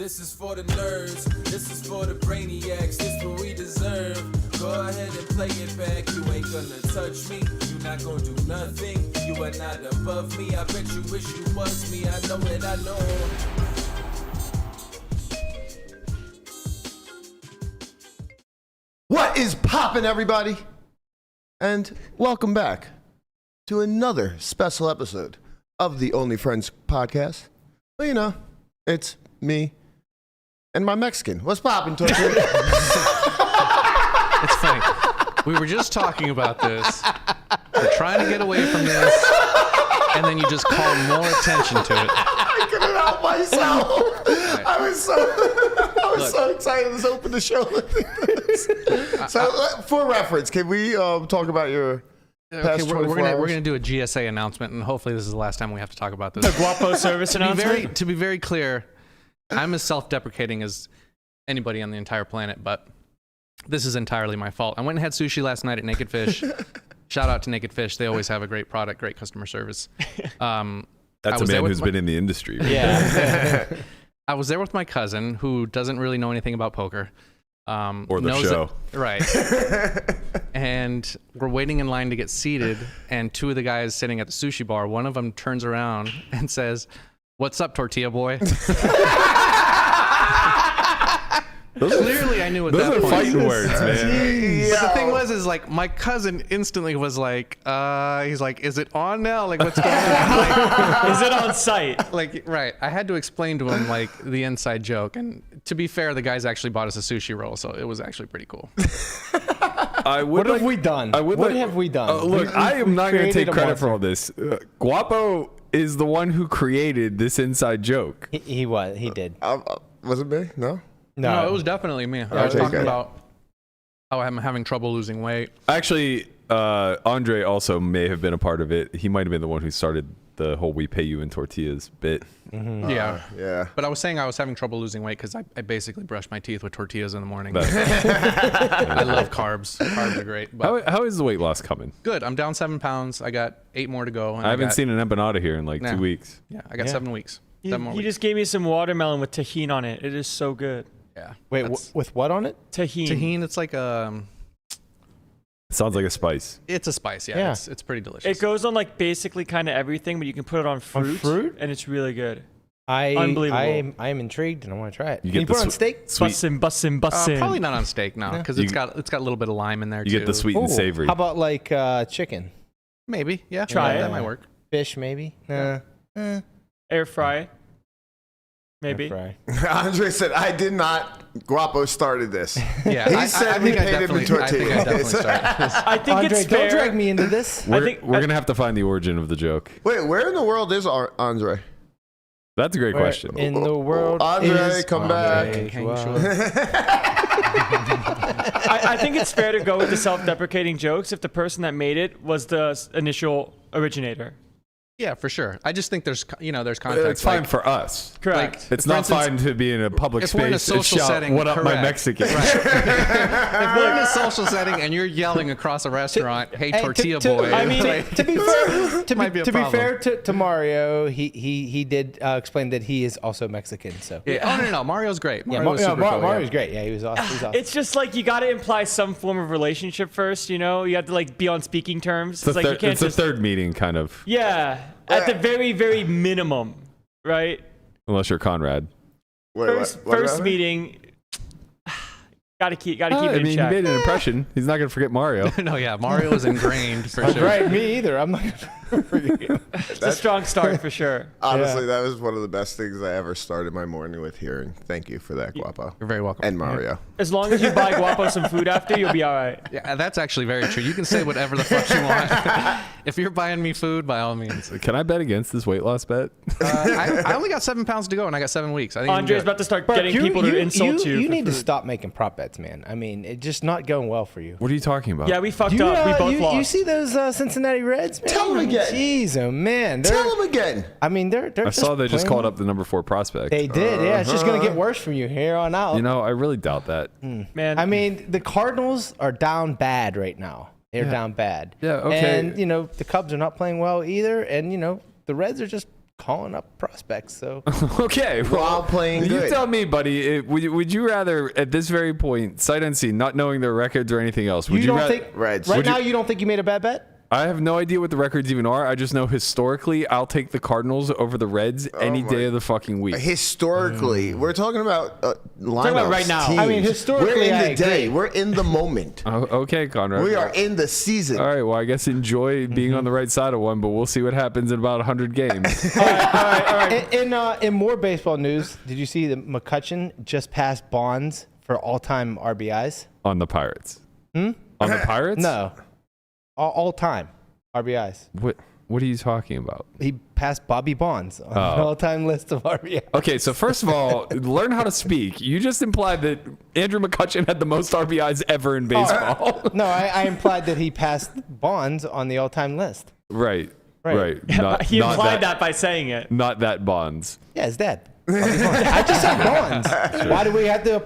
This is for the nerds, this is for the brainiacs, this what we deserve. Go ahead and play it back, you ain't gonna touch me, you not gonna do nothing, you are not above me, I bet you wish you was me, I know it, I know. What is poppin', everybody? And welcome back to another special episode of the Only Friends podcast. Well, you know, it's me and my Mexican. What's poppin', Torture? It's funny. We were just talking about this. We're trying to get away from this, and then you just call more attention to it. I couldn't help myself. Right. I was so excited to open the show. So, for reference, can we talk about your past 24 hours? We're gonna do a GSA announcement, and hopefully this is the last time we have to talk about this. The Guapo service announcement? To be very clear, I'm as self-deprecating as anybody on the entire planet, but this is entirely my fault. I went and had sushi last night at Naked Fish. Shout out to Naked Fish. They always have a great product, great customer service. That's a man who's been in the industry. Right? Yeah. I was there with my cousin who doesn't really know anything about poker. Or the show. Right. And we're waiting in line to get seated, and two of the guys sitting at the sushi bar, one of them turns around and says, "What's up, tortilla boy?" Clearly, I knew at that point. Those are fighting words, man. But the thing was, is like my cousin instantly was like, he's like, "Is it on now? Like, what's going on? Like, is it on site?" Like, right. I had to explain to him like the inside joke, and to be fair, the guys actually bought us a sushi roll, so it was actually pretty cool. What have we done? What have we done? Look, I am not going to take credit for all this. Guapo is the one who created this inside joke. He was. He did. Was it me? No? No, it was definitely me. I was talking about how I'm having trouble losing weight. Actually, Andre also may have been a part of it. He might have been the one who started the whole "we pay you in tortillas" bit. Mm-hmm. Yeah. But I was saying I was having trouble losing weight because I basically brush my teeth with tortillas in the morning. I love carbs. Carbs are great. But How is the weight loss coming? good. I'm down 7 pounds. I got 8 more to go. And I haven't seen an empanada here in like 2 weeks. Yeah, I got 7 weeks. You just gave me some watermelon with tahini on it. It is so good. Yeah. Wait, with what on it? Tahini. Tahini, it's like Sounds like a spice. It's a spice, yeah. It's pretty delicious. It goes on like basically kind of everything, but you can put it on fruit, and it's really good. Unbelievable. I am intrigued, and I want to try it. You Can get you put it on steak? Bussin'. Probably not on steak, no, because it's got a little bit of lime in there too. You get the sweet and savory. How about like chicken? Maybe, yeah. Try it. That might work. Fish, maybe. Air fry. Maybe. Andre said, I did not. Guapo started this. Yeah, He said we paid him in tortillas. I think I definitely started this. I think Andre, it's fair. don't drag me into this. We're going to have to find the origin of the joke. Wait, where in the world is Andre? That's a great question. In the world Andre, is come Andre. back. I think it's fair to go with the self-deprecating jokes if the person that made it was the initial originator. Yeah, for sure. I just think there's context. It's fine for us. Correct. It's not fine to be in a public if we're in a space and social shout, setting, "What up, my correct. Mexican?" Right. If we're in a social setting and you're yelling across a restaurant, "Hey, tortilla boy!" I mean, To be fair, to be fair problem. to Mario, he did explain that he is also Mexican. So Yeah. Oh no, Mario's great. yeah, Mario's super cool, Mario's great. Yeah, he was awesome. He was awesome. it's just like you got to imply some form of relationship first. You know, you have to like be on speaking terms. It's, like you can't it's a third meeting, kind of. Yeah, at the very, very minimum, right? Unless you're Conrad. Wait, First meeting. Gotta keep it I in mean, he check. made an impression. He's not going to forget Mario. No, yeah, Mario is ingrained for That's sure. right. Me either. I'm not gonna forget. It's a strong start for sure. Honestly, that was one of the best things I ever started my morning with hearing. Thank you for that, Guapo. You're very welcome. And Mario. As long as you buy Guapo some food after, you'll be all right. Yeah, that's actually very true. You can say whatever the fuck you want. If you're buying me food, by all means. Can I bet against this weight loss bet? I only got 7 pounds to go, and I got 7 weeks. I think Andre's about to start getting people to insult you. You for need to food. stop making prop bets, man. I mean, it's just not going well for you. What are you talking about? Yeah, we fucked up. We both lost. You see those Cincinnati Reds, man? Tell 'em again. Jeez, oh man. Tell him again. I mean, they're I saw they just playing- called up the number 4 prospect. They did, yeah. It's just gonna get worse from you here on out. You know, I really doubt that. Man, I mean, the Cardinals are down bad right now. They're down bad. Yeah, okay. And the Cubs are not playing well either. And the Reds are just calling up prospects. So Okay, While playing you good. tell me, buddy. Would you rather, at this very point, sight unseen, not knowing their records or anything else, would you you don't rather? think Reds. right Would now you don't think you made a bad bet? I have no idea what the records even are. I just know historically, I'll take the Cardinals over the Reds any my- day of the fucking week. Historically, we're talking about lineups, about right now. teams. I mean, historically, we're in I the day. agree. We're in the moment. Oh, okay, Conrad. We are in the season. All right, well, I guess enjoy being on the right side of one, but we'll see what happens in about 100 games. All right. In more baseball news, did you see that McCutchen just passed Bonds for all-time RBIs? On the Pirates. On the Pirates? No, all-time RBIs. What are you talking about? He passed Bobby Bonds on the all-time list of RBIs. Okay, so first of all, learn how to speak. You just implied that Andrew McCutchen had the most RBIs ever in baseball. No, I implied that he passed Bonds on the all-time list. Right. Right. He implied that by saying it. Not that Bonds. Yeah, his dad. I just said Bonds. Why do we have to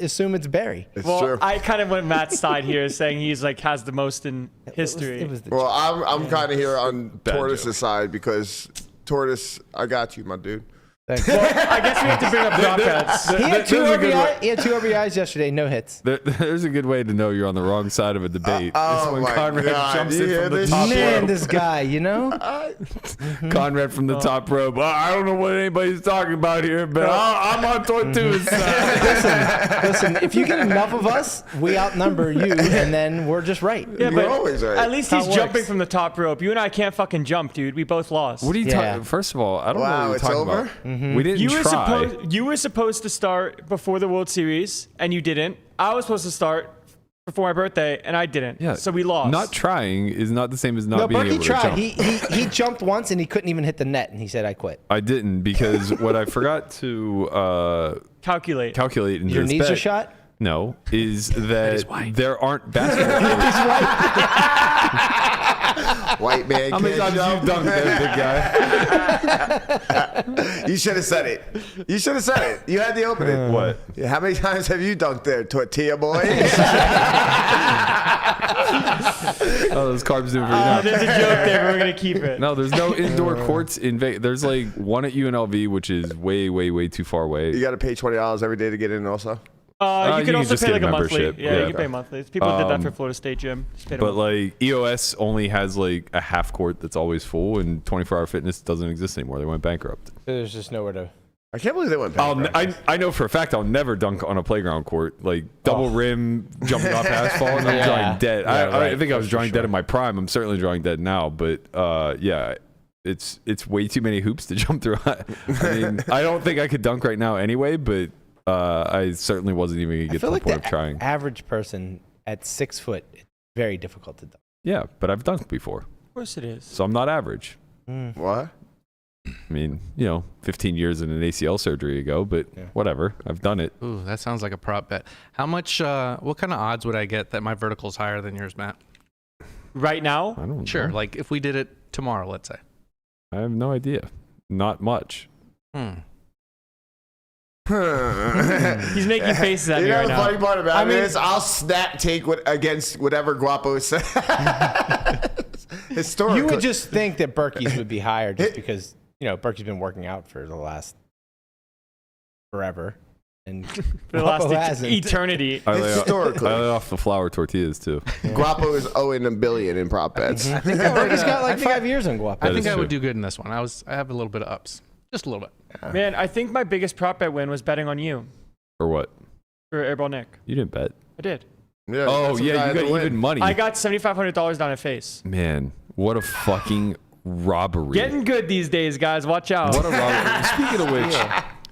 assume it's Barry? It's Well, true. I kind of went Matt's side here, saying he's like has the most in history. It was the Well, I'm kind of here on Bad Tortoise's joke. side because Tortoise, I got you, my dude. Thanks. Well, I guess we have to bring up drop bets. He had two There's a good RBIs. He had two RBIs yesterday, no hits. There's a good way to know you're on the wrong side of a debate. Oh It's when my Conrad God, jumps you in hear from the this top shit? Man, rope. this guy, you know? Conrad from the top rope. I don't know what anybody's talking about here, but I'm on Tortuga's side. Listen, if you get enough of us, we outnumber you, and then we're just right. Yeah, You're but always right. at least How he's it jumping works. from the top rope. You and I can't fucking jump, dude. We both lost. What are you Yeah. talking? First of all, I don't know Wow, what you're it's talking over? about. We didn't try. You were supposed to start before the World Series, and you didn't. I was supposed to start before my birthday, and I didn't. Yeah. So we lost. Not trying is not the same as not No, being Berkey able tried. to jump. He jumped once, and he couldn't even hit the net, and he said, I quit. I didn't because what I forgot to calculate. calculate in Your this knees bet, are shot? No, is that there aren't basketball courts. White man How many can't times jump. you dunked there, big guy? You should have said it. You should have said it. You had the opening. What? Yeah, how many times have you dunked there, tortilla boy? Oh, those carbs doing for you now. There's a joke there, but we're gonna keep it. No, there's no indoor courts in Vegas. There's like one at UNLV, which is way, way, way too far away. You got to pay $20 every day to get in also. You you can can also just pay get like a a monthly. membership. Yeah, Yeah. you can pay monthly. People did that for Florida State Gym. Just paid a But monthly. like EOS only has like a half court that's always full, and 24-hour fitness doesn't exist anymore. They went bankrupt. There's just nowhere to. I can't believe they went bankrupt. I know for a fact I'll never dunk on a playground court, like double rim, jumping off asphalt, and I'm Yeah. drawing dead. Yeah, I right, think I was for drawing dead sure. in my prime. I'm certainly drawing dead now, but yeah, it's way too many hoops to jump through. I mean, I don't think I could dunk right now anyway, but I certainly wasn't even gonna I get to feel the like point the of trying. average person at 6 foot, it's very difficult to dunk. Yeah, but I've dunked before, Of course it is. so I'm not average. What? I mean, 15 years in an ACL surgery ago, but whatever. I've done it. Ooh, that sounds like a prop bet. How much? What kind of odds would I get that my vertical's higher than yours, Matt? Right now, I don't Sure. know. Like if we did it tomorrow, let's say. I have no idea. Not much. he's making faces at You me know right the now. funny part about I it mean- is I'll snap take against whatever Guapo says. Historically. You would just think that Berkey's would be higher just because, Berkey's been working out for the last forever. And For the last Guapo hasn't. eternity. I lay Historically. off the flour tortillas too. Guapo is owing $1 billion in prop bets. Yeah, Berkey's got like 5 years on Guapo. I That think is I true. would do good in this one. I have a little bit of ups, just a little bit. Man, I think my biggest prop bet win was betting on you Or what? for Airball Nick. You didn't bet. I did. Yeah, Oh that's what yeah, had you to got win. even money. I got $7,500 down at face. Man, what a fucking robbery. Getting good these days, guys. Watch out. What a robbery.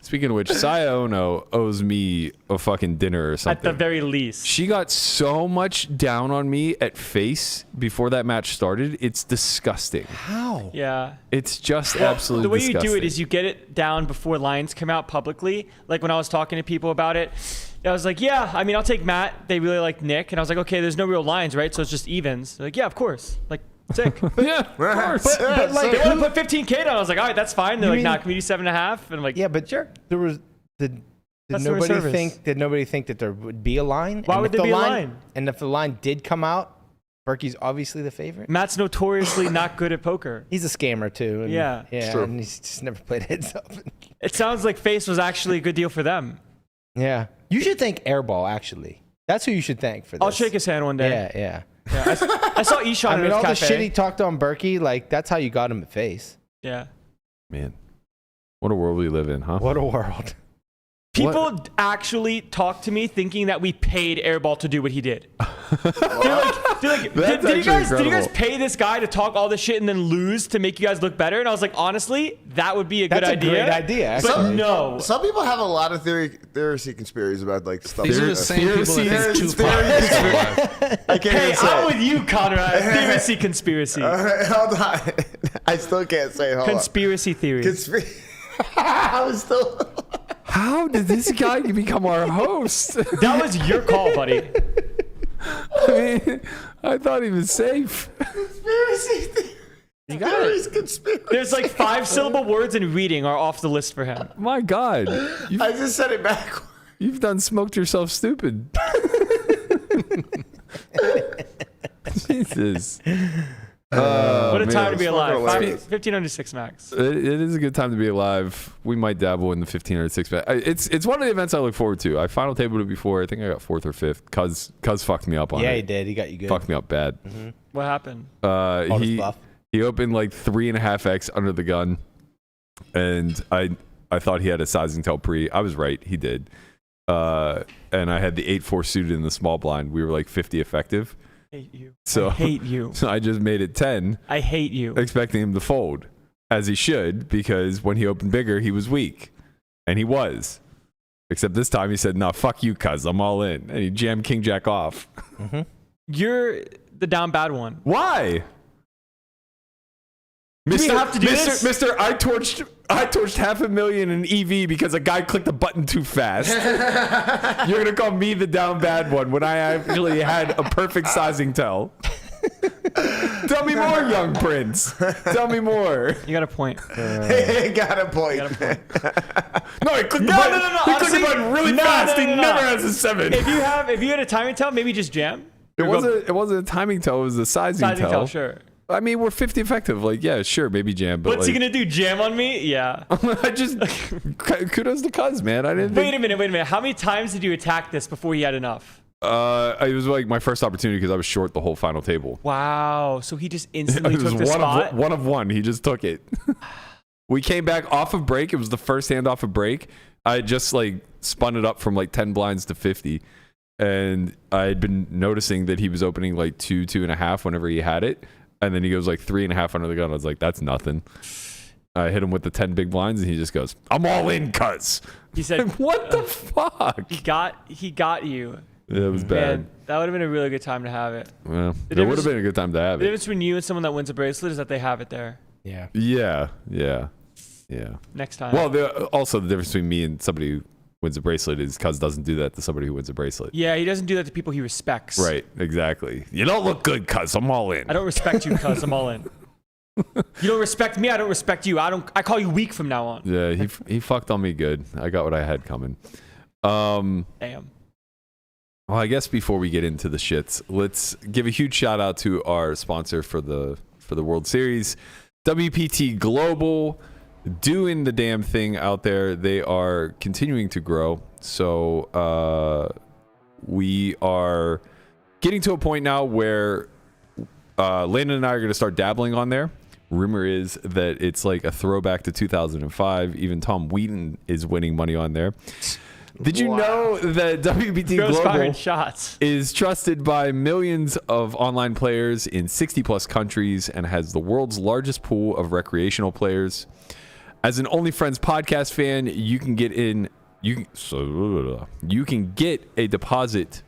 Speaking of which, Saya Ono owes me a fucking dinner or At something. the very least. She got so much down on me at face before that match started. It's disgusting. How? Yeah. It's just Well, absolutely the way disgusting. you do it is you get it down before lines come out publicly. Like when I was talking to people about it, I was like, yeah, I mean, I'll take Matt. They really like Nick. And I was like, okay, there's no real lines, right? So it's just evens. They're like, yeah, of course. Like, sick. Yeah, of course. But like, They want to put 15K down. I was like, all right, that's fine. They're You like, mean- nah, can we do 7.5? And I'm like, yeah, but sure. there was did Customer nobody service. think that there would be a line? Why And would if there the be a line? And if the line did come out Berkey's obviously the favorite. Matt's notoriously not good at poker. He's a scammer too. And Yeah. yeah, True. and he's just never played heads up. It sounds like Face was actually a good deal for them. Yeah, you should thank Airball. Actually, that's who you should thank for this. I'll shake his hand one day. Yeah. Yeah, I saw Ishan I in mean, his all the cafe. shit he talked on Berkey, like that's how you got him at face. Yeah. Man, what a world we live in, huh? What a world. People actually talk to me thinking that we paid Airball to do what he did. They're like, That's did you guys incredible. pay this guy to talk all this shit and then lose to make you guys look better? And I was like, honestly, that would be a good That's a idea. great idea. But Actually. no. Some people have a lot of theory conspiracies about like stuff. These are the same people that think Tupac is alive. I can't Hey, even say I'm it. with you, Conrad. Theory conspiracy. All right, hold on. I still can't say it. Hold Conspiracy theories. on. I was still. How did this guy become our host? That was your call, buddy. I mean, I thought he was safe. Conspiracy. You got it. Conspiracy. There's like 5-syllable words and reading are off the list for him. My God, I just said it back. you've done smoked yourself stupid. Jesus. What a man. time to be it's alive. fucking hilarious. 1506 max. It is a good time to be alive. We might dabble in the 1506 bet. It's one of the events I look forward to. I final tabled it before. I think I got 4th or 5th. Cuz fucked me up on Yeah, it. he did. He got you good. Fucked me up bad. What happened? Called his bluff. He opened like 3.5x under the gun, and I thought he had a sizing tell pre. I was right. He did. And I had the 8-4 suited in the small blind. We were like 50 effective. Hate you. So I hate you. So I just made it 10, I hate you. expecting him to fold, as he should, because when he opened bigger, he was weak. And he was. Except this time he said, "Nah, fuck you, cuz. I'm all in." And he jammed King Jack off. You're the down bad one. Why? Do we have to do this? Mr. I torched $500,000 in EV because a guy clicked a button too fast. You're gonna call me the down bad one when I actually had a perfect sizing tell. Tell me more, young prince. Tell me more. You got a point. Got a point. You got a point. No, he clicked the No, button. no, no, no. He clicked Honestly, the button really no, fast. no, He no, no. never has a 7. If you had a timing tell, maybe just jam. It wasn't a timing tell. It was a sizing tell. Sure. I mean, we're 50 effective. Like, yeah, sure, maybe jam. But What's he like, gonna do? Jam on me? Yeah. I just kudos to cuz, man. I didn't. Wait a minute. How many times did you attack this before he had enough? It was like my first opportunity because I was short the whole final table. Wow. So he just It instantly was took the spot. one of one. He just took it. We came back off of break. It was the first hand off of break. I just like spun it up from like 10 blinds to 50. And I had been noticing that he was opening like 2.5 whenever he had it. And then he goes like 3.5 under the gun. I was like, that's nothing. I hit him with the 10 big blinds and he just goes, "I'm all in, cuz." He said, What the fuck? he got you. Yeah, it was bad. Man, that would have been a really good time to have it. Well, The it would difference- have been a good time to have The it. difference between you and someone that wins a bracelet is that they have it there Yeah. Yeah. next time. Well, also the difference between me and somebody who wins a bracelet is cuz doesn't do that to somebody who wins a bracelet. yeah, he doesn't do that to people he respects. Right, exactly. You don't look good, cuz. I'm all in. I don't respect you, cuz I'm all in. You don't respect me. I don't respect you. I call you weak from now on. Yeah, he fucked on me good. I got what I had coming. Well, Damn. I guess before we get into the shits, let's give a huge shout out to our sponsor for the World Series, WPT Global, doing the damn thing out there. They are continuing to grow. So we are getting to a point now where Landon and I are going to start dabbling on there. Rumor is that it's like a throwback to 2005. Even Tom Wheaton is winning money on there. Did you know that WPT Ghost Global firing shots. is trusted by millions of online players in 60 plus countries and has the world's largest pool of recreational players? As an Only Friends podcast fan, you can get a deposit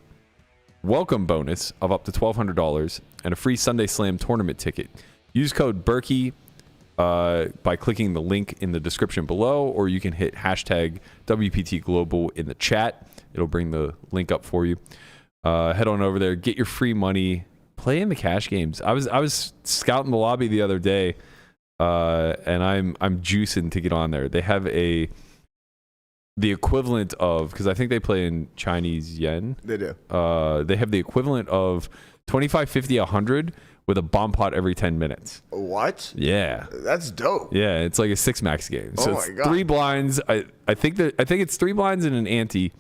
welcome bonus of up to $1,200 and a free Sunday Slam tournament ticket. Use code Berkey by clicking the link in the description below, or you can hit hashtag WPT Global in the chat. It'll bring the link up for you. Head on over there, get your free money, play in the cash games. I was scouting the lobby the other day, and I'm juicing to get on there. They have the equivalent of, because I think they play in Chinese yen. They do. They have the equivalent of 25, 50, 100 with a bomb pot every 10 minutes. What? Yeah. That's dope. Yeah, it's like a 6-max game. So Oh it's my God. 3 blinds. I think it's 3 blinds and an ante,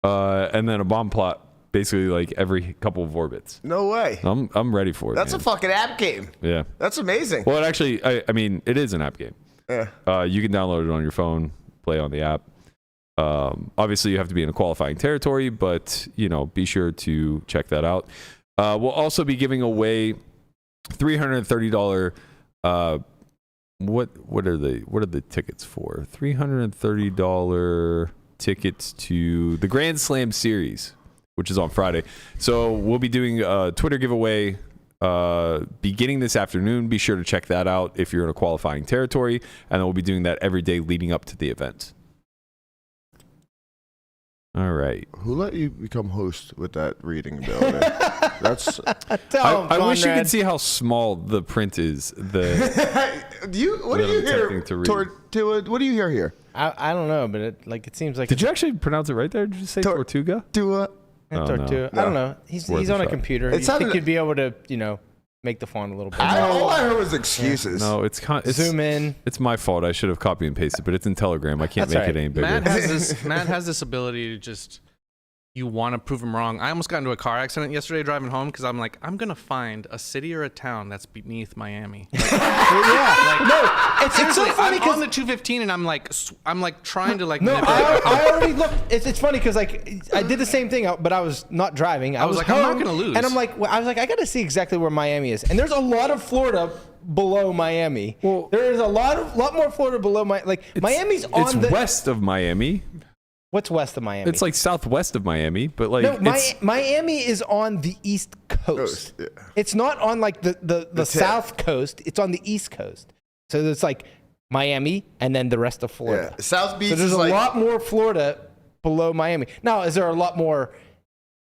and then a bomb plot basically like every couple of orbits. No way. I'm ready for it. That's man. a fucking app game. Yeah. That's amazing. Well, it actually, I mean, it is an app game. Yeah. You can download it on your phone, play on the app. Obviously, you have to be in a qualifying territory, but be sure to check that out. We'll also be giving away $330. What are the tickets for? $330 tickets to the Grand Slam Series, which is on Friday. So we'll be doing a Twitter giveaway beginning this afternoon. Be sure to check that out if you're in a qualifying territory, and then we'll be doing that every day leading up to the event. All right. Who let you become host with that reading ability? That's. I wish you could see how small the print is. What do you hear? What do you hear here? I don't know, but it seems like. Did you actually pronounce it right there? Did you say Tortuga? Tua. Tortuga. I don't know. He's on a computer. It You sounded- think you'd be able to make the font a little bit. All I heard was excuses. No, it's Zoom in. It's my fault. I should have copy and pasted, but it's in Telegram. I can't That's make it right. any bigger. Matt has this ability to just, you want to prove him wrong. I almost got into a car accident yesterday driving home because I'm like, I'm gonna find a city or a town that's beneath Miami. Like, It's so seriously, funny I'm on because the 215 and I'm like trying to no, manipulate. I already looked. It's funny because I did the same thing, but I was not driving. I was like, I'm not home, gonna lose. And I got to see exactly where Miami is. And there's a lot of Florida below Miami. Well, there is a lot more Florida below Miami's on it's the west of Miami. What's west of Miami? It's like southwest of Miami, but like no, Miami is on the East Coast. Yeah. It's not on like the South Coast. It's on the East Coast. So it's like Miami and then the rest of Florida. Yeah. South Beach So there's is a like lot more Florida below Miami. Now, is there a lot more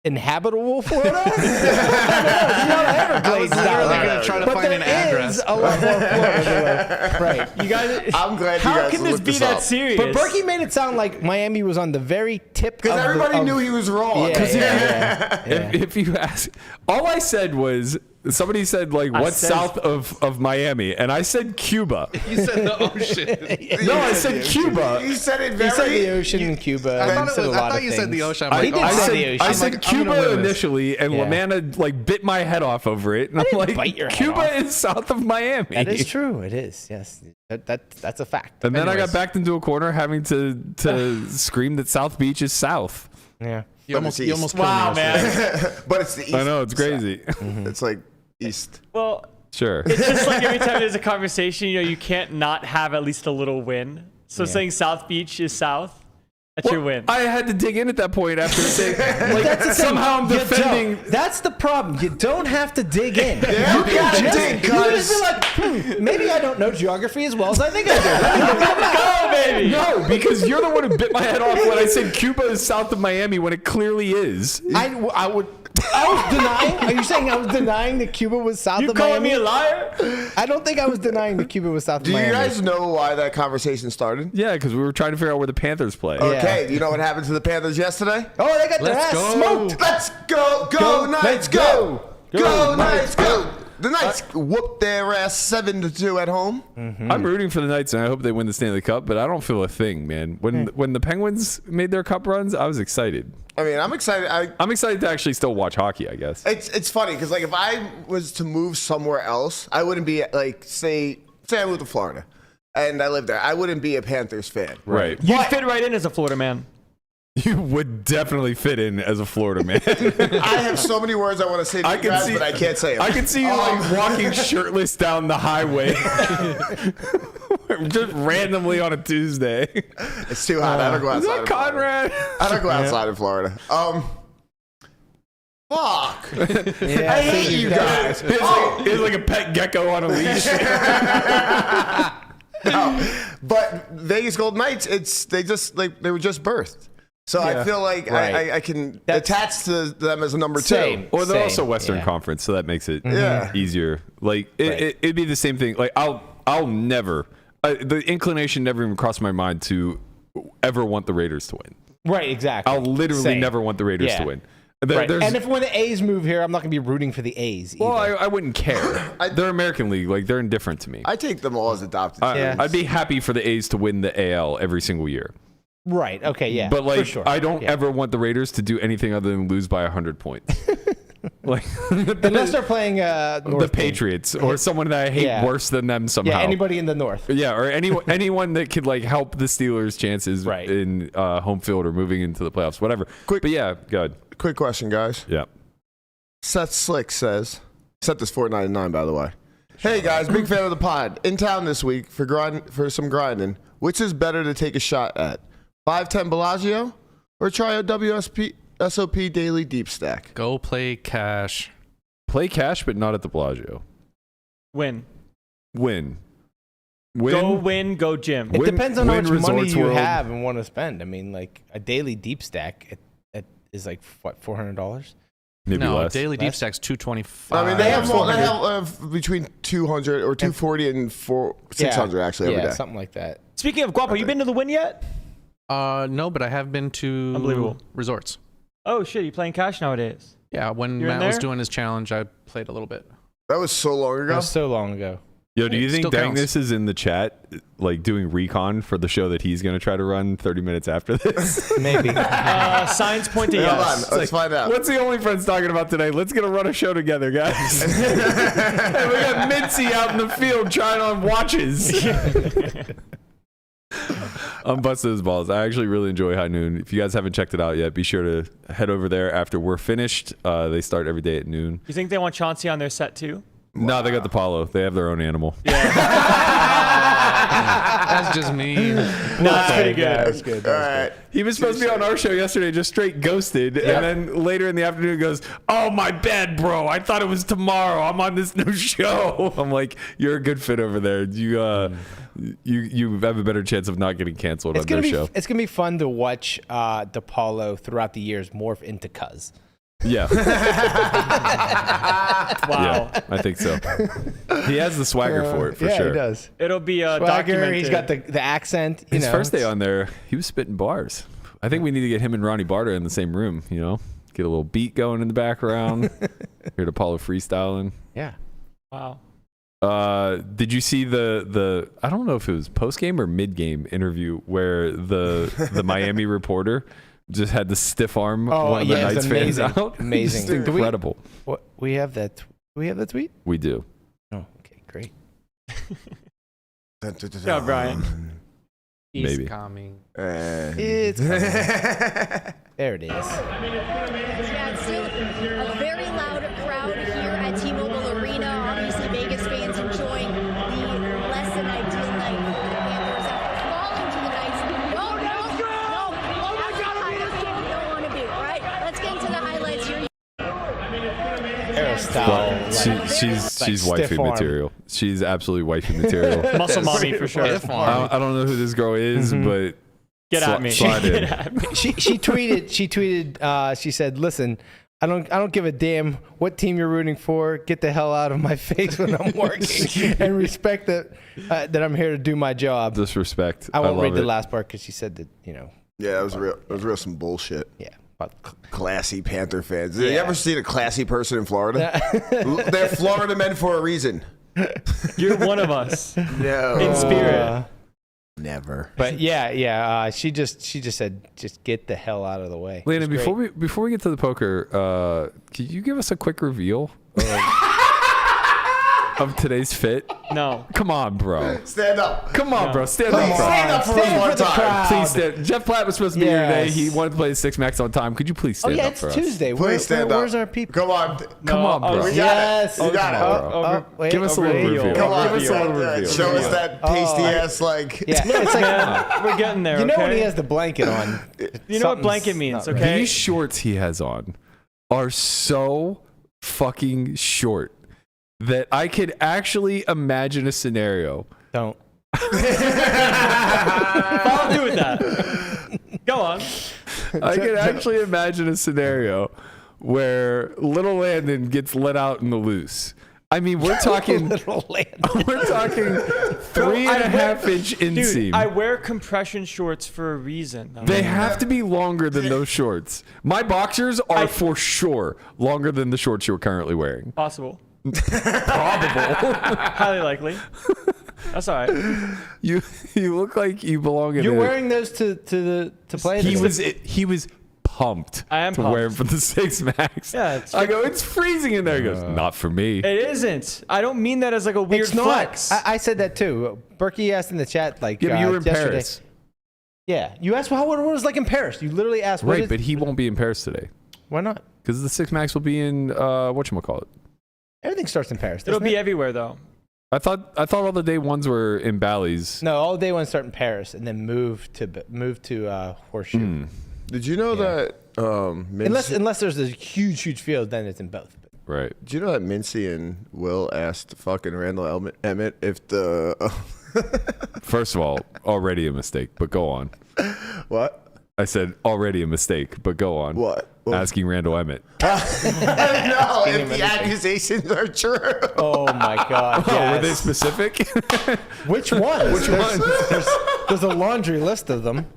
inhabitable Florida? No, it's not Everglades down literally there. gonna try to But find an there address. is a lot more Florida. Right. You guys, I'm glad you how guys can this looked be this that up. serious? But Berkey made it sound like Miami was on the very tip. because everybody knew he was wrong. Yeah. if you ask, all I said was somebody said like what's said- south of Miami, and I said Cuba. You said the ocean. No, I said Cuba. You said it He very. said the ocean in Cuba. I and said a lot thought of you said the things. ocean. I'm He like, did oh, say I'm- the ocean. I I'm said like, I'm gonna Cuba win this. initially, and Yeah. Lamanna like bit my head off over it, and I'm like, bite your head Cuba off. is south of Miami. That is true. It is. Yes. That's a fact. And then I Anyways. got backed into a corner having to scream that South Beach is south. Yeah. You almost killed me wow, yesterday. man. But it's the east. I know, it's crazy. It's like east. Well, Sure. it's just like every time there's a conversation, you can't not have at least a little win. So saying South Beach is south, that's your win. I had to dig in at that point after saying, like, That's the thing. somehow I'm You defending. don't. That's the problem. You don't have to dig in. Yeah, you gotta dig, You just cuz. be like, maybe I don't know geography as well as I think I do. Let me look it up. Go, baby. No, because you're the one who bit my head off when I said Cuba is south of Miami when it clearly is. I was denying. Are you saying I was denying that Cuba was south You of calling Miami? me a liar? I don't think I was denying that Cuba was south Do of you Miami. guys know why that conversation started? Yeah, because we were trying to figure out where the Panthers play. Okay, you know what happened to the Panthers yesterday? Oh, they got their Let's ass go. smoked. Let's go, go, Knights, let's go! go. Go, Knights, go! The Knights whooped their ass 7-2 at home. I'm rooting for the Knights, and I hope they win the Stanley Cup, but I don't feel a thing, man. When the Penguins made their cup runs, I was excited. I mean, I'm excited. I'm excited to actually still watch hockey, I guess. It's funny because like if I was to move somewhere else, I wouldn't be like say I moved to Florida and I lived there. I wouldn't be a Panthers fan. Right. You'd fit right in as a Florida man. You would definitely fit in as a Florida man. I have so many words I want to say to you guys, but I can't say them. I can see you like walking shirtless down the highway, just randomly on a Tuesday. It's too hot. I don't go Is outside. that in Florida. Conrad? I don't go outside in Florida. Fuck. Yeah, I hate you guys. He's like a pet gecko on a leash. But Vegas Golden Knights, they were just birthed. So I feel like Right. I can attach to them as a number Same. two. Well, they're Same, also Western yeah. Conference, so that makes it Yeah. easier. Like it'd be the same thing. Like I'll never. The inclination never even crossed my mind to ever want the Raiders to win. Right, exactly. I'll literally Same. never want the Raiders Yeah. to win. Right. There's- And if when the A's move here, I'm not going to be rooting for the A's either. well, I wouldn't care. They're American League. Like, they're indifferent to me. I take them all as adopted. Yeah. I'd be happy for the A's to win the AL every single year. Right. Okay. Yeah. But like, for sure. I don't Yeah. ever want the Raiders to do anything other than lose by 100 points. Like Unless they're playing the North team. Patriots or someone that I hate Yeah. worse than them somehow. Yeah. Anybody in the North. Yeah, or anyone that could like help the Steelers' chances Right. in home field or moving into the playoffs, whatever. Quick- But yeah, good. Quick question, guys. Yeah. Seth Slick says, set this $4.99 by the way. Hey guys, big fan of the pod. In town this week for some grinding. Which is better to take a shot at? 510 Bellagio or try a WSOP daily deep stack? Go play cash. Play cash, but not at the Bellagio. Win. Win. Go win. Go Jim. It Win- depends on how win much money Resorts you World. have and want to spend. I mean, like a daily deep stack it is like what, $400? Maybe no, less. daily deep Less? stack's 225. I mean, they have 400. between 200 or 240 and 600 actually every day. something like that. Speaking of Guapo, you been to the Win yet? No, but I have been to Unbelievable. resorts. Oh shit, you playing cash nowadays? Yeah, when You're in Matt was there? doing his challenge, I played a little bit. That was so long That ago. was so long ago. Yo, do you It think still counts. Dangness is in the chat, like doing recon for the show that he's going to try to run 30 minutes after this? Maybe. Signs point to Hold yes. on, let's find out. What's the only friends talking about today? Let's get a run a show together, guys. And we got Mincy out in the field trying on watches. I'm busting his balls. I actually really enjoy High Noon. If you guys haven't checked it out yet, be sure to head over there after we're finished. They start every day at noon. You think they want Chauncey on their set too? No, they got the Paulo. They have their own animal. That's just mean. No, that's pretty good. That's good. All right. He was supposed to be on our show yesterday, just straight ghosted. And then later in the afternoon goes, "Oh, my bad, bro. I thought it was tomorrow. I'm on this new show." I'm like, "You're a good fit over there. You have a better chance of not getting canceled on their show." It's gonna be fun to watch DePaulo throughout the years morph into Cuz. Yeah. Wow. Yeah, I think so. He has the swagger for it, for yeah, sure. he does. It'll be Swagger, documented. he's got the accent. His first day on there, he was spitting bars. I think we need to get him and Ronnie Barter in the same room, you know? Get a little beat going in the background. Hear Apollo freestyling. Yeah. Wow. Did you see the I don't know if it was post-game or mid-game interview where the Miami reporter just had the stiff arm one of the it's Knights fans amazing. out? Amazing. Just incredible. What we have that? Do we have that tweet? We do. Oh, okay, great. Yeah, Brian. He's Maybe. coming. It's coming. There it is. Yeah, it's still a very loud crowd here at T-Mobile Arena. Obviously, Vegas fans enjoying the less than ideal night for the Panthers after falling to the Knights. No, oh my God, that's the game you don't want to be, right? Let's get into the highlights here. Hairstyle. She's like wifey stiff arm. material. She's absolutely wifey material. Muscle mommy for sure. I don't know who this girl is, but Get at me. slide in. Get at me. She tweeted. She said, "Listen, I don't give a damn what team you're rooting for. Get the hell out of my face when I'm working, and respect that I'm here to do my job." Disrespect. I won't love read the it. last part because she said that Yeah, it was real some bullshit. yeah. But Classy Panther fans. Have you Yeah. ever seen a classy person in Florida? They're Florida men for a reason. You're one of us No. in spirit. Never. But yeah. She just said, just get the hell out of the way. Landon, It's great. before we get to the poker, could you give us a quick reveal of today's fit? No. Come on, bro. Stand up. Come on, bro. Stand Come up, on. bro. Stand up for us one the time. crowd. Please stand. Jeff Platt was supposed to be here today. Yes. He wanted to play the Six Max on time. Could you please Oh stand yeah, up it's for us? Tuesday. Please stand up. Where's our people? Come on. Come on, bro. We got Yes. it. You got it. Wait, Give us a little reveal. reveal. Come on. Give us a little Yeah, reveal. show us that pasty ass like. Yeah, it's like We're getting there. you know okay? when he has the blanket on. You know what blanket means, okay? These shorts he has on are so fucking short that I could actually imagine a scenario. Don't. Follow through with that. Go on. I could actually imagine a scenario where little Landon gets let out in the loose I mean, we're talking Little Landon. we're talking 3.5-inch inseam. Dude, I wear compression shorts for a reason. They have to be longer than those shorts. My boxers are for sure longer than the shorts you're currently wearing. Possible. Probable. Highly likely. That's all right. You look like you belong in. You're wearing those to play. He was pumped. I am to wear them for the 6 Max. Yeah, I go, it's freezing in there. He goes, not for me. It isn't. I don't mean that as like a weird It's not. flex. I said that too. Berkey asked in the chat like. Yeah, but you were in yesterday. Paris. Yeah, you asked what it was like in Paris. You literally asked. Right, but he won't be in Paris today why not? because the 6 Max will be in whatchamacallit. Everything starts in Paris. It'll doesn't be it? everywhere though. I thought all the day ones were in Bally's. No, all day ones start in Paris and then move to Horseshoe. Did you know that? Unless there's a huge field, then it's in both. Right. Did you know that Mincy and Will asked fucking Randall Emmett if the First of all, already a mistake, but go on. what? I said already a mistake, but go on. What? Asking Randall Emmett. No, if the accusations are true. Oh my God! Oh, were they Yes. specific? Which ones? Which ones? There's a laundry list of them.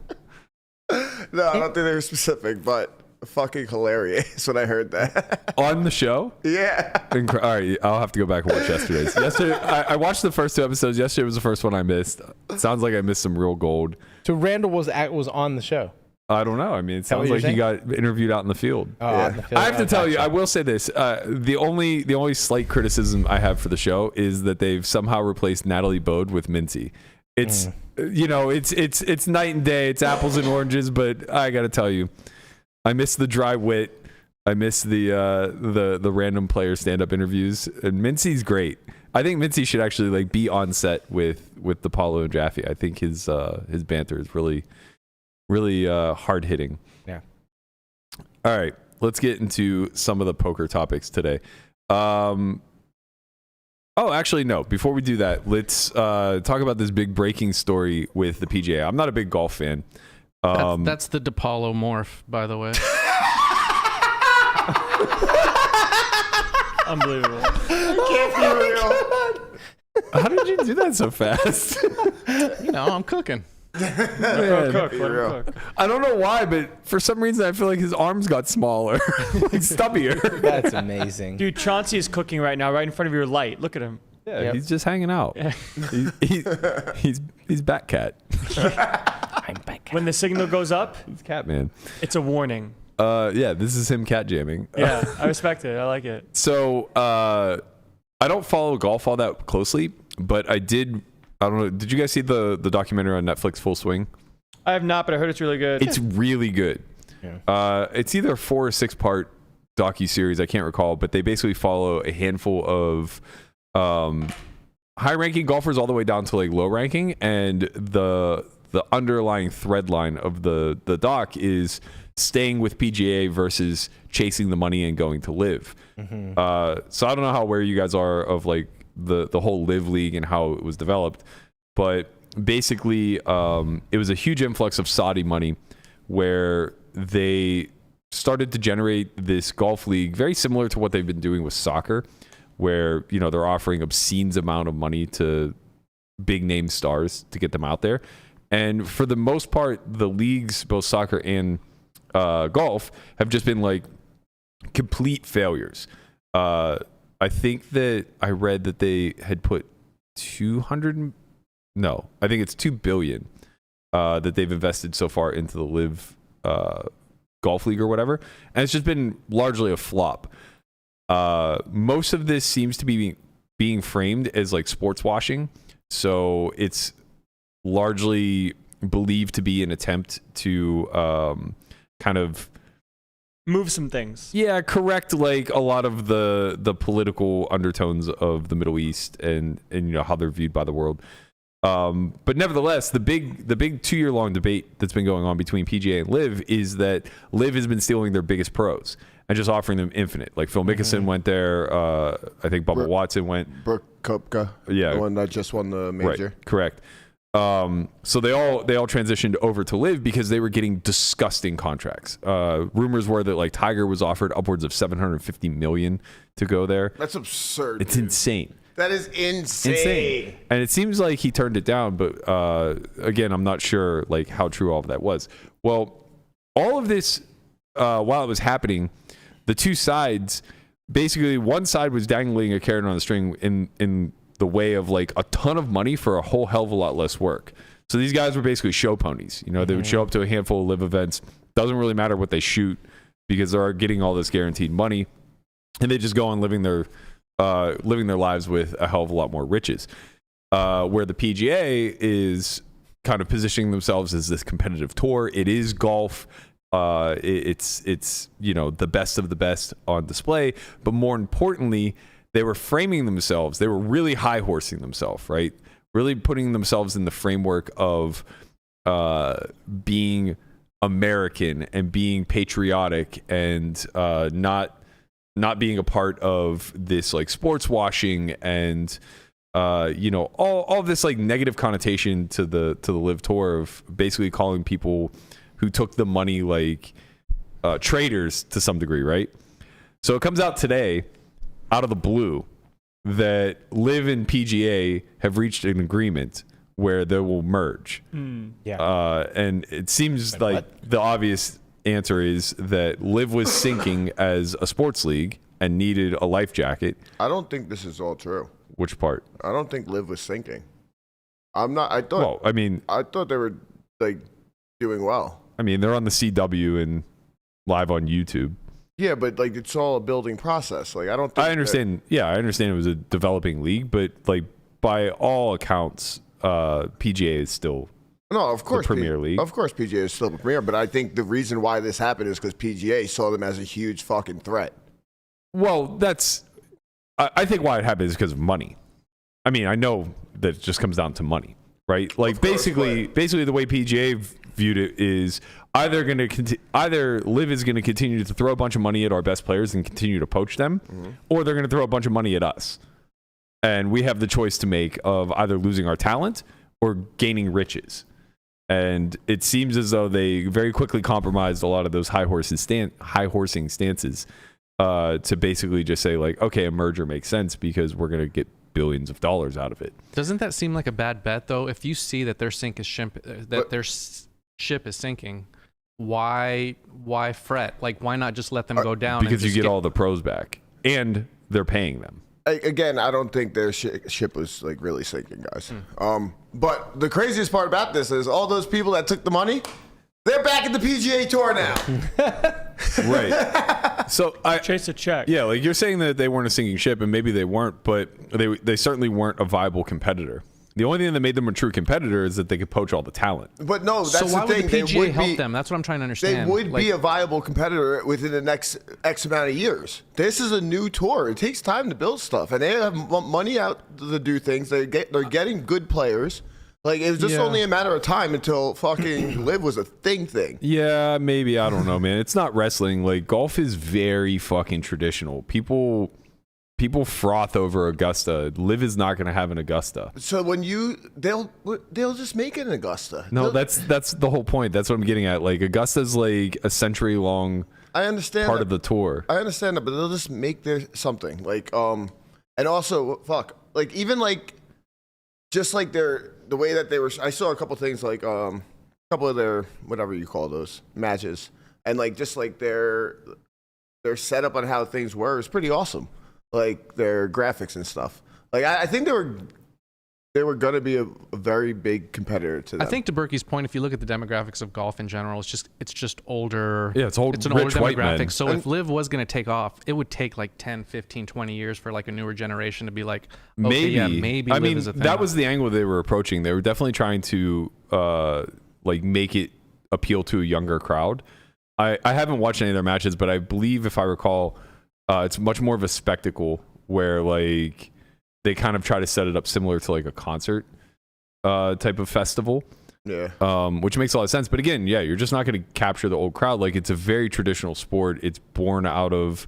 No, I don't think they were specific, but fucking hilarious when I heard that. On the show? Yeah. All right, I'll have to go back and watch yesterday's. Yesterday, I watched the first 2 episodes. Yesterday was the first one I missed. It sounds like I missed some real gold. So Randall was on the show. I don't know. I mean, it that sounds what like you're he got interviewed out in the field. Oh, on the field. I have to tell you, I I will say this: the only slight criticism I have for the show is that they've somehow replaced Natalie Bode with Mincy. It's it's night and day. It's apples and oranges. But I got to tell you, I miss the dry wit. I miss the random player stand up interviews. And Mincy's great. I think Mincy should actually like be on set with the Paulo and Jaffe. I think his banter is really hard hitting. Yeah. All right, let's get into some of the poker topics today. Oh, actually, no. Before we do that, let's talk about this big breaking story with the PGA. I'm not a big golf fan. That's the DePaulo morph, by the way. Unbelievable. Can't be real. How did you do that so fast? You know, I'm cooking. Let him cook. real. I don't know why, but for some reason I feel like his arms got smaller, like stubbier. That's amazing. Dude, Chauncey is cooking right now, right in front of your light. Look at him. Yeah, Yep. he's just hanging out. He's bat cat. I'm back. When the signal goes up, He's cat man. it's a warning. Yeah, this is him cat jamming. Yeah, I respect it. I like it. So I don't follow golf all that closely, but I did. I don't know. Did you guys see the documentary on Netflix, Full Swing? I have not, but I heard it's really good. It's really good. Yeah. It's either a 4 or 6 part docu-series. I can't recall, but they basically follow a handful of high-ranking golfers all the way down to like low-ranking, and the underlying thread line of the doc is staying with PGA versus chasing the money and going to live. So I don't know how aware you guys are of like the whole live league and how it was developed, but basically it was a huge influx of Saudi money where they started to generate this golf league very similar to what they've been doing with soccer, where you know they're offering obscene amount of money to big name stars to get them out there. And for the most part, the leagues, both soccer and golf, have just been like complete failures. I think that I read that they had put $2 billion that they've invested so far into the live golf league or whatever, and it's just been largely a flop. Most of this seems to be being framed as like sports washing, so it's largely believed to be an attempt to kind of Move some things. Yeah, correct. Like a lot of the political undertones of the Middle East and you know how they're viewed by the world. But nevertheless, the big 2-year-long debate that's been going on between PGA and Live is that Live has been stealing their biggest pros and just offering them infinite. Like Phil Mickelson went there. I think Bubba Watson went. Brooke Koepka. Yeah. The one that just won the major. Right, correct. So they all transitioned over to Live because they were getting disgusting contracts. Rumors were that like Tiger was offered upwards of $750 million to go there. That's absurd. It's dude. insane. That is insane. And it seems like he turned it down, but again, I'm not sure like how true all of that was. Well, all of this while it was happening, the two sides, basically one side was dangling a carrot on the string in the way of like a ton of money for a whole hell of a lot less work. So these guys were basically show ponies. You know, they would show up to a handful of Live events. Doesn't really matter what they shoot because they're getting all this guaranteed money, and they just go on living their lives with a hell of a lot more riches. Where the PGA is kind of positioning themselves as this competitive tour. It is golf. It's the best of the best on display, but more importantly, they were framing themselves. They were really high horsing themselves, right? Really putting themselves in the framework of being American and being patriotic and not being a part of this like sports washing and all this like negative connotation to the Live Tour of basically calling people who took the money like traitors to some degree, right? So it comes out today, out of the blue, that Live and PGA have reached an agreement where they will merge. Yeah. And it seems like the obvious answer is that Live was sinking as a sports league and needed a life jacket. I don't think this is all true. Which part? I don't think Live was sinking. I thought they were like doing well. I mean, they're on the CW and live on YouTube. Yeah, but like it's all a building process. Like I don't think I understand. I understand it was a developing league, but like by all accounts, PGA is still of course the Premier League. Of course PGA is still the Premier, but I think the reason why this happened is because PGA saw them as a huge fucking threat. Well, I think why it happened is because of money. I mean, I know that it just comes down to money, right? Like basically the way PGA viewed it is either Live is going to continue to throw a bunch of money at our best players and continue to poach them, or they're going to throw a bunch of money at us. And we have the choice to make of either losing our talent or gaining riches. And it seems as though they very quickly compromised a lot of those high horsing stances to basically just say like, okay, a merger makes sense because we're going to get billions of dollars out of it. Doesn't that seem like a bad bet though? If you see that their ship is sinking, why fret? Like, why not just let them go down? Because you get all the pros back, and they're paying them. Again, I don't think their ship was like really sinking, guys. But the craziest part about this is all those people that took the money, they're back at the PGA Tour now. Right. So Chase a check. Yeah, like you're saying that they weren't a sinking ship, and maybe they weren't, but they certainly weren't a viable competitor. The only thing that made them a true competitor is that they could poach all the talent. But no, that's so why the thing. would the PGA help them? That's what I'm trying to understand. They would be a viable competitor within the next X amount of years. This is a new tour. It takes time to build stuff, and they have money out to do things. They're getting good players. Like it was just only a matter of time until fucking Live was a thing. Yeah, maybe. I don't know, man. It's not wrestling. Like golf is very fucking traditional. People froth over Augusta. Live is not going to have an Augusta. So when they'll just make it an Augusta. No, that's the whole point. That's what I'm getting at. Like Augusta's like a century long. I understand part of the tour. I understand that, but they'll just make their something like and also like even like just like the way that they were. I saw a couple things like a couple of their whatever you call those matches, and like just like their setup on how things were is pretty awesome. Like their graphics and stuff. Like I think they were gonna be a very big competitor to them. I think to Berkey's point, if you look at the demographics of golf in general, it's just older. Yeah, it's old. It's an older demographic. So if Live was gonna take off, it would take like 10, 15, 20 years for like a newer generation to be like, okay, maybe. I Live mean, is a thing. that was the angle they were approaching. They were definitely trying to like make it appeal to a younger crowd. I haven't watched any of their matches, but I believe if I recall. It's much more of a spectacle where like they kind of try to set it up similar to like a concert type of festival. Yeah. Which makes a lot of sense. But again, you're just not going to capture the old crowd. Like it's a very traditional sport. It's born out of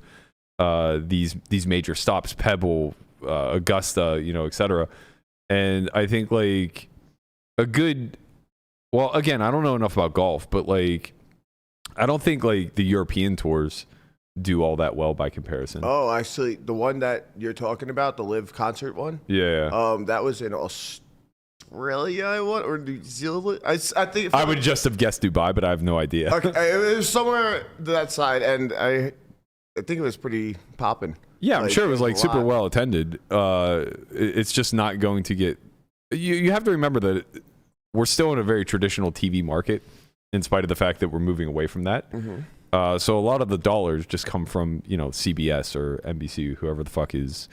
these major stops, Pebble, Augusta, etc. And I think like a good. Well, again, I don't know enough about golf, but like, I don't think like the European tours do all that well by comparison. Oh, actually, the one that you're talking about, the live concert one. Yeah. That was in Australia, or New Zealand. I think I would just have guessed Dubai, but I have no idea. Okay, it was somewhere that side, and I think it was pretty popping. Yeah, I'm sure it was like super lot. well attended. It's just not going to get. You have to remember that we're still in a very traditional TV market, in spite of the fact that we're moving away from that. Mm-hmm. So a lot of the dollars just come from CBS or NBC, whoever the fuck is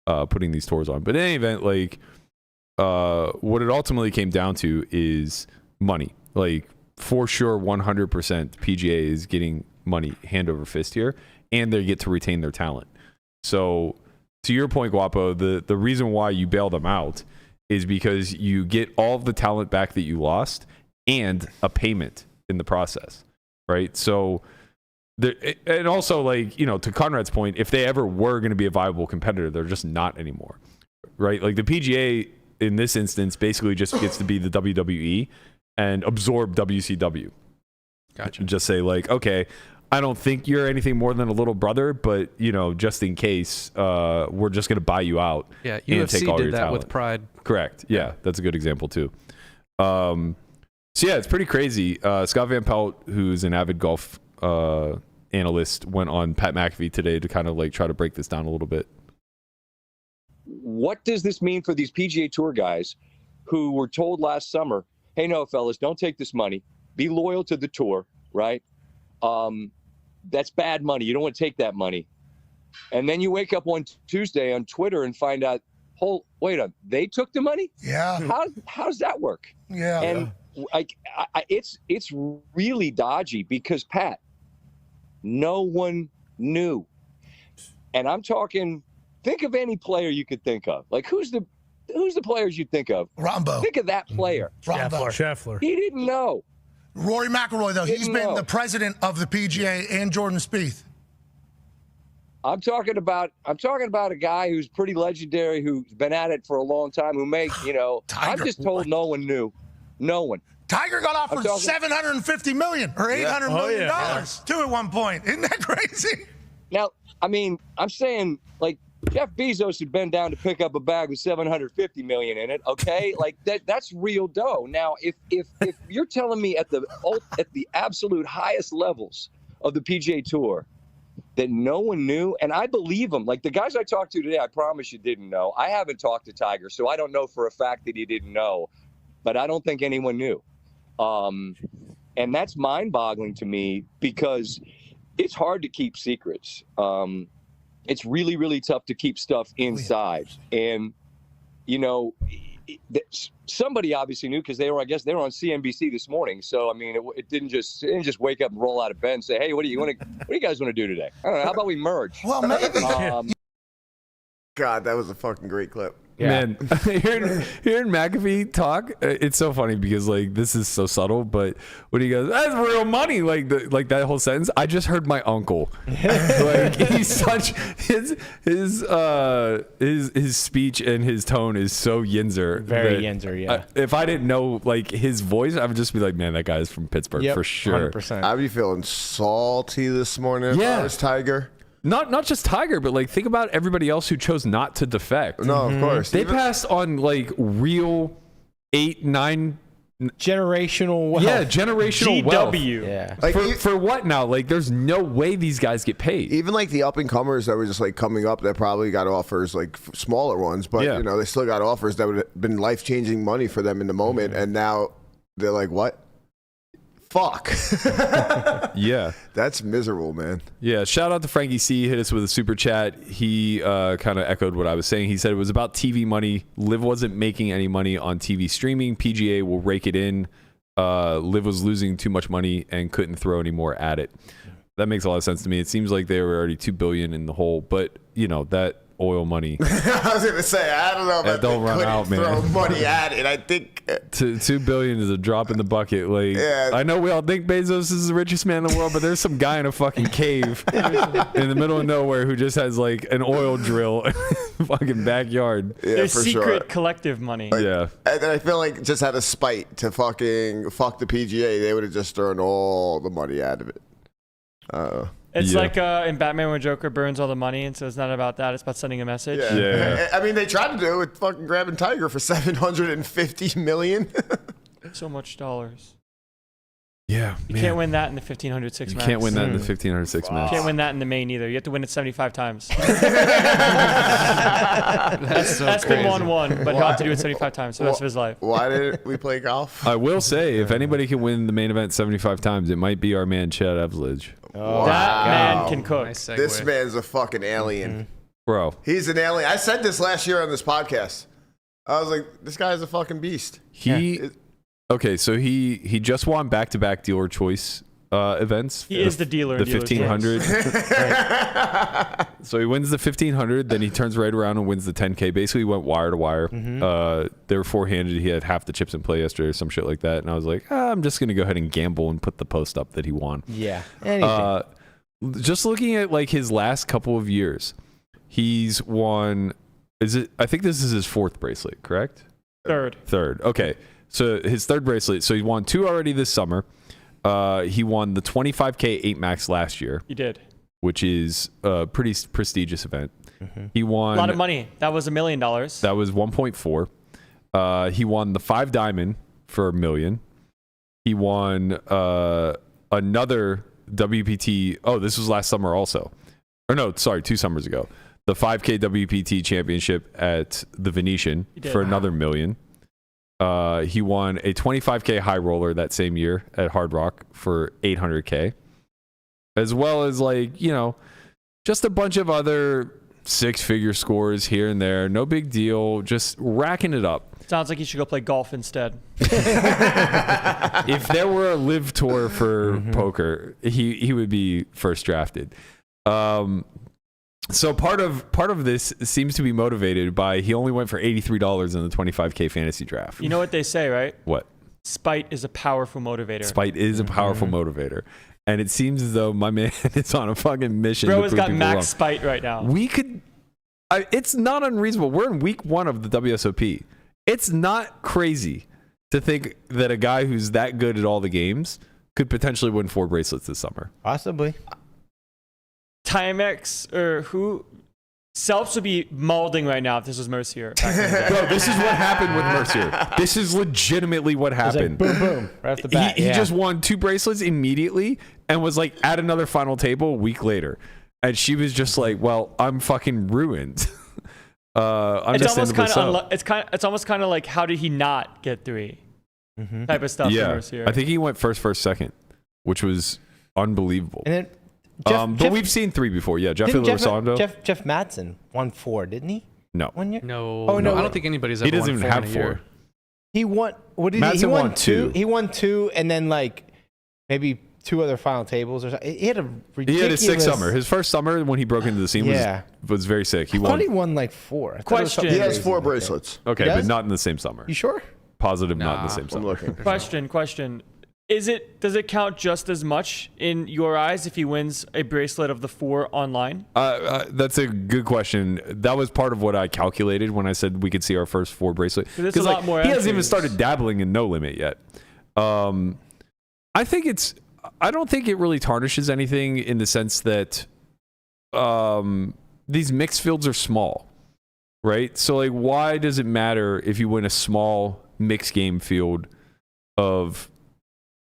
putting these tours on. But in any event, like what it ultimately came down to is money. Like for sure, 100% PGA is getting money hand over fist here, and they get to retain their talent. So to your point, Guapo, the reason why you bail them out is because you get all of the talent back that you lost and a payment in the process, right? So, and also, like, to Conrad's point, if they ever were going to be a viable competitor, they're just not anymore, right? Like the PGA in this instance basically just gets to be the WWE and absorb WCW. Gotcha. Just say like, okay, I don't think you're anything more than a little brother, but just in case, we're just going to buy you out. Yeah, and UFC take all did your that talent. with Pride. Correct. Yeah, that's a good example too. So yeah, it's pretty crazy. Scott Van Pelt, who's an avid golf analyst, went on Pat McAfee today to kind of like try to break this down a little bit. What does this mean for these PGA Tour guys who were told last summer, hey, no, fellas, don't take this money. Be loyal to the tour, right? That's bad money. You don't want to take that money. And then you wake up on Tuesday on Twitter and find out, wait a, they took the money? Yeah. How does that work? Yeah. And it's really dodgy because, Pat, no one knew. And I'm talking, think of any player you could think of. Like who's the players you think of? Rombo. Think of that player. Rombo. Scheffler. He didn't know. Rory McIlroy, though, he's Didn't been know. the president of the PGA, and Jordan Spieth. I'm talking about a guy who's pretty legendary, who's been at it for a long time, who may, I'm Tiger. just told no one knew. No one. Tiger got offered $750 million or $800 million dollars too at one point. Isn't that crazy? Now, I mean, I'm saying like Jeff Bezos had been down to pick up a bag with $750 million in it. Okay, like that's real dough. Now, if you're telling me at the absolute highest levels of the PGA Tour that no one knew, and I believe them. Like the guys I talked to today, I promise you didn't know. I haven't talked to Tiger, so I don't know for a fact that he didn't know, but I don't think anyone knew. And that's mind-boggling to me because it's hard to keep secrets. It's really, really tough to keep stuff inside. And, somebody obviously knew because I guess they were on CNBC this morning. So, I mean, it didn't just wake up and roll out of bed and say, hey, what do you guys want to do today? I don't know. How about we merge? Well, maybe. God, that was a fucking great clip. Man, hearing McAfee talk, it's so funny because like this is so subtle, but when he goes, "That's real money," like that whole sentence, I just heard my uncle. Like he's such his speech and his tone is so Yinzer. Very Yinzer, yeah. If I didn't know like his voice, I would just be like, "Man, that guy's from Pittsburgh for sure." 100%. I'd be feeling salty this morning if I was Tiger. Not just Tiger, but like think about everybody else who chose not to defect. No, of course. They passed on like real 8, 9 generational wealth. Yeah, generational wealth. GW. Yeah. Like, For what now? Like there's no way these guys get paid. even like the up and comers that were just like coming up that probably got offers, like smaller ones, but Yeah. they still got offers that would have been life changing money for them in the moment, and now they're like, what? Fuck. Yeah. That's miserable, man. Yeah. Shout out to Frankie C. Hit us with a super chat. He kind of echoed what I was saying. He said it was about TV money. Liv wasn't making any money on TV streaming. PGA will rake it in. Liv was losing too much money and couldn't throw any more at it. That makes a lot of sense to me. It seems like they were already $2 billion in the hole, but that oil money. I was gonna say, I don't know, but don't run out, man. Throw money at it. I think $2 billion is a drop in the bucket. Like, Yeah. I know we all think Bezos is the richest man in the world, but there's some guy in a fucking cave in the middle of nowhere who just has like an oil drill in his fucking backyard. yeah, There's for secret sure. collective money. Yeah. And I feel like just out of spite to fucking fuck the PGA, they would have just thrown all the money out of it. It's Yeah. like in Batman when Joker burns all the money, and so it's not about that. It's about sending a message. Yeah. I mean, they tried to do it with fucking grabbing Tiger for $750 million. So much dollars. Yeah. You can't win that in the 1500 six You max. can't win that in the 1506 You match. can't win that in the main either. You have to win it 75 times. That's so That's crazy. been 1-1, but he'll have to do it 75 times for the rest of his life. Why didn't we play golf? I will say, if anybody can win the main event 75 times, it might be our man Chad Eveslage. That man can cook. Nice segue. This man's a fucking alien. Bro, He's an alien. I said this last year on this podcast. I was like, this guy's a fucking beast. okay, so he just won back-to-back dealer choice events. He is the dealer. The in dealer's 1500. So he wins the 1500, then he turns right around and wins the 10K. Basically went wire to wire. They were four-handed. He had half the chips in play yesterday or some shit like that. And I was like, I'm just going to go ahead and gamble and put the post up that he won. Yeah. Anything. Just looking at like his last couple of years, he's won. I think this is his fourth bracelet, correct? Third. Okay. So his third bracelet. So he won 2 already this summer. He won the 25K 8 max last year. He did. Which is a pretty prestigious event. He won A lot of money. That was $1 million. That was 1.4. He won the 5 diamond for $1 million. He won another WPT. Oh, this was last summer also. Or no, sorry, 2 summers ago. The 5K WPT championship at the Venetian for another $1 million. He won a 25K high roller that same year at Hard Rock for $800K. As well as like, you know, just a bunch of other 6-figure scores here and there. No big deal. Just racking it up. Sounds like you should go play golf instead. If there were a live tour for poker, he would be first drafted. So part of this seems to be motivated by he only went for $83 in the 25K fantasy draft. You know what they say, right? What? Spite is a powerful motivator. Spite is a powerful motivator. And it seems as though my man is on a fucking mission. Bro to has prove got people max wrong. spite right now. We could. It's not unreasonable. We're in week 1 of the WSOP. It's not crazy to think that a guy who's that good at all the games could potentially win 4 bracelets this summer. Possibly. Timex or who? Selfs would be mauling right now if this was Mercier. Bro, this is what happened with Mercier. This is legitimately what It's like happened. boom, boom, right off the bat. He just won 2 bracelets immediately and was like at another final table a week later. And she was just like, well, I'm fucking ruined. It's almost kind of it's almost kind of like, how did he not get 3 type of stuff. Yeah, for Mercier. I think he went first, second, which was unbelievable. And then but we've seen 3 before. Yeah, Jeff Elizondo. Jeff Madsen won 4, didn't he? No. 1 year? No. Oh, no. I don't think anybody's ever He doesn't won even 4 have in a year. 4. He won. What did he? He Madsen won won 2. He won 2, and then like maybe 2 other final tables or something. He had a ridiculous. He had a sick summer. His first summer when he broke into the scene was very sick. He I thought won. he won like 4. I thought it was Question. something He has crazy 4 like that. bracelets. Okay, He but does? not in the same summer. You sure? Positive, not in the Nah, same I'm summer. looking. Question. Does it count just as much in your eyes if he wins a bracelet of the 4 online? That's a good question. That was part of what I calculated when I said we could see our first 4 bracelet. There's a lot more he hasn't even entries. started dabbling in No Limit yet. I don't think it really tarnishes anything in the sense that these mixed fields are small, right? So like, why does it matter if you win a small mixed game field of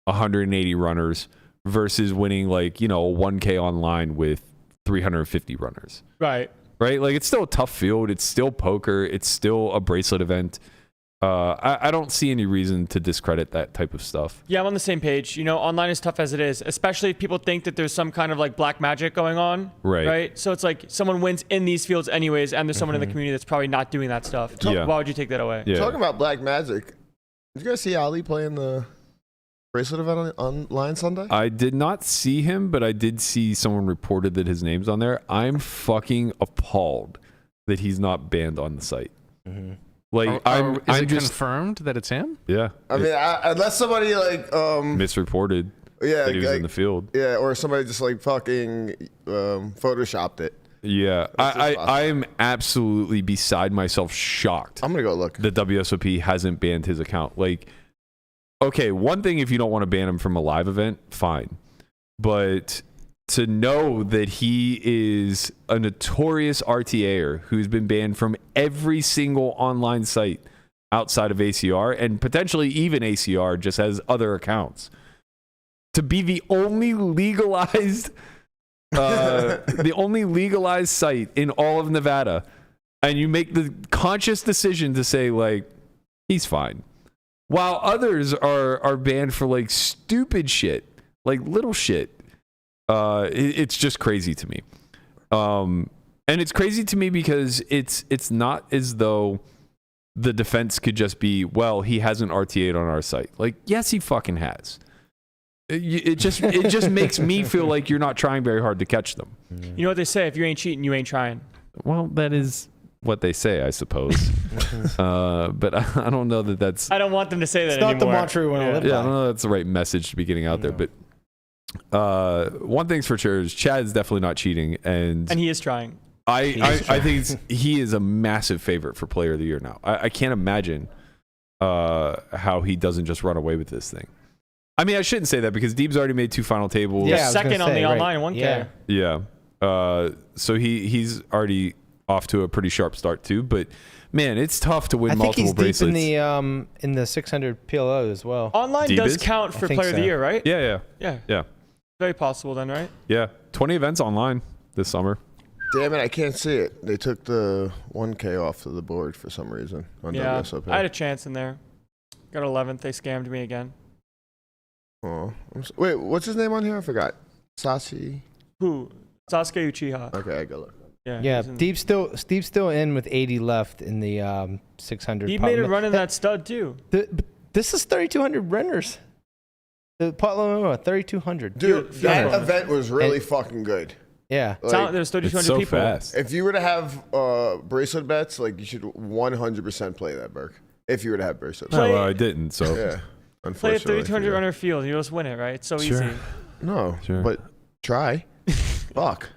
180 runners versus winning like, you know, a 1K online with 350 runners? Right. Right? Like, it's still a tough field. It's still poker. It's still a bracelet event. I don't see any reason to discredit that type of stuff. Yeah, I'm on the same page. You know, online is tough as it is, especially if people think that there's some kind of like black magic going on. Right. So it's like someone wins in these fields anyways, and there's someone in the community that's probably not doing that stuff. Yeah. Why would you take that away? Yeah. Talking about black magic, did you guys see Ali playing the bracelet event online Sunday? I did not see him, but I did see someone reported that his name's on there. I'm fucking appalled that he's not banned on the site. Mm-hmm. Like, Is I'm it just confirmed that it's him? yeah. I mean, unless somebody like Misreported. yeah, that he was like, in the field. Yeah, or somebody just like fucking photoshopped it. Yeah, That's just possible. I'm absolutely beside myself shocked I'm gonna go look. that WSOP hasn't banned his account. Like, okay, one thing if you don't want to ban him from a live event, fine. But to know that he is a notorious RTAer who's been banned from every single online site outside of ACR and potentially even ACR just has other accounts. To be the only legalized site in all of Nevada, and you make the conscious decision to say like he's fine, while others are banned for like stupid shit, like little shit. It's just crazy to me, and it's crazy to me because it's not as though the defense could just be, well, he hasn't RTA'd on our site. Like, yes, he fucking has. It just makes me feel like you're not trying very hard to catch them. You know what they say? If you ain't cheating, you ain't trying. Well, that is what they say, I suppose. But I don't know that that's. I don't want them to say that It's not anymore. the mantra we want to live Yeah, I by. don't know that's the right message to be getting out there. But one thing's for sure is Chad is definitely not cheating, and And he is trying. I think he is a massive favorite for Player of the Year now. I can't imagine how he doesn't just run away with this thing. I mean, I shouldn't say that because Deeb's already made 2 final tables. Yeah, I was Second gonna on say, the right. online 1K. Yeah. Yeah. So he's already off to a pretty sharp start too. But man, it's tough to win I think multiple he's bracelets. deep in the 600 PLO as well. Online Deep does is? count for I think Player of the so. Year, right? Yeah. Yeah. Very possible then, right? Yeah. 20 events online this summer. Damn it, I can't see it. They took the 1K off of the board for some reason on Yeah. WSOP. I had a chance in there. Got 11th. They scammed me again. Oh, wait, what's his name on here? I forgot. Sashi. Who? Sasuke Uchiha. Okay, I go look. Yeah, he's in- Steve's still in with 80 left in the 600. He made a run in that stud too. This is 3,200 renters. The Potlomo, 3,200. Dude, Feel that it. event was really fucking good. Yeah. Like, There's 3,200 It's so people. fast. if you were to have bracelet bets, like you should 100% play that, Burke. If you were to have bracelets. Oh, well, I didn't. So Yeah, Play a unfortunately. 3,200 yeah. runner field and you'll just win it, right? It's so Sure. easy. No, Sure. but try. Fuck.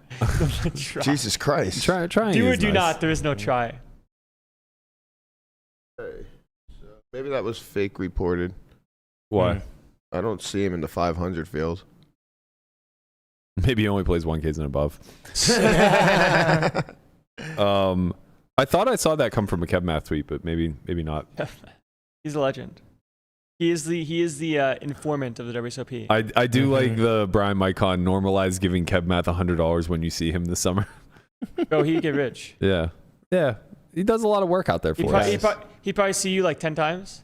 Try. Jesus Christ. trying. Do or is do nice. not. There is no try. Okay, so maybe that was fake reported. Why? I don't see him in the 500 field. Maybe he only plays 1Ks and above. I thought I saw that come from a Kev Math tweet, but maybe not. He's a legend. He is the informant of the WSOP. I do like the Brian Mycon normalize giving Kev Math $100 when you see him this summer. Bro, he'd get rich. Yeah. He does a lot of work out there for us. He'd probably see you like 10 times.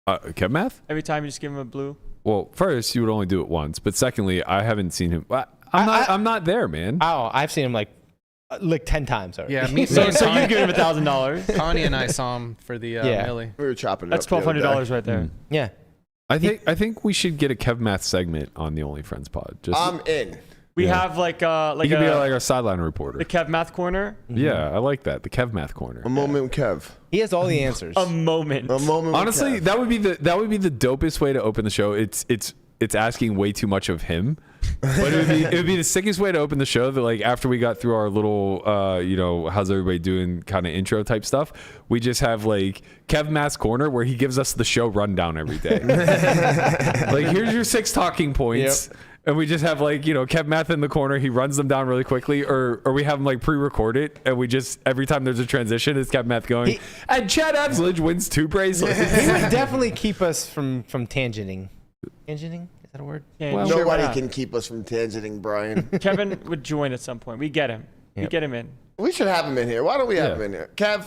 Kev Math? Every time you just give him a blue. Well, first you would only do it once, but secondly, I haven't seen him. I'm not there, man. Oh, I've seen him like 10 times already. Yeah, me So and you give him $1,000. Connie and I saw him for the Yeah. Millie. We were chopping it That's up the other day. $1,200 right there. Yeah. I think we should get a Kev Math segment on the Only Friends pod. Just I'm in. We Yeah. have he could be like our sideline reporter. the Kev Math corner. Yeah, I like that. The Kev Math corner. A moment with Kev. He has all the answers. A moment. A moment with Honestly, Kev. that would be the dopest way to open the show. It's asking way too much of him, but it would be the sickest way to open the show. That like after we got through our little how's everybody doing kind of intro type stuff, we just have like Kev Math's corner where he gives us the show rundown every day. Like here's your 6 talking points. Yep. And we just have like, Kev Math in the corner. He runs them down really quickly, or we have him like pre-record it, and we just every time there's a transition, it's Kev Math going. And Chad Eveslage wins 2 bracelets. He would definitely keep us from tangenting. Tangenting? Is that a word? Yeah, Well, sure, why Nobody not? can keep us from tangenting, Brian. Kevin would join at some point. We get him. We Yep. get him in. We should have him in here. Why don't we have Yeah. him in here? Kev,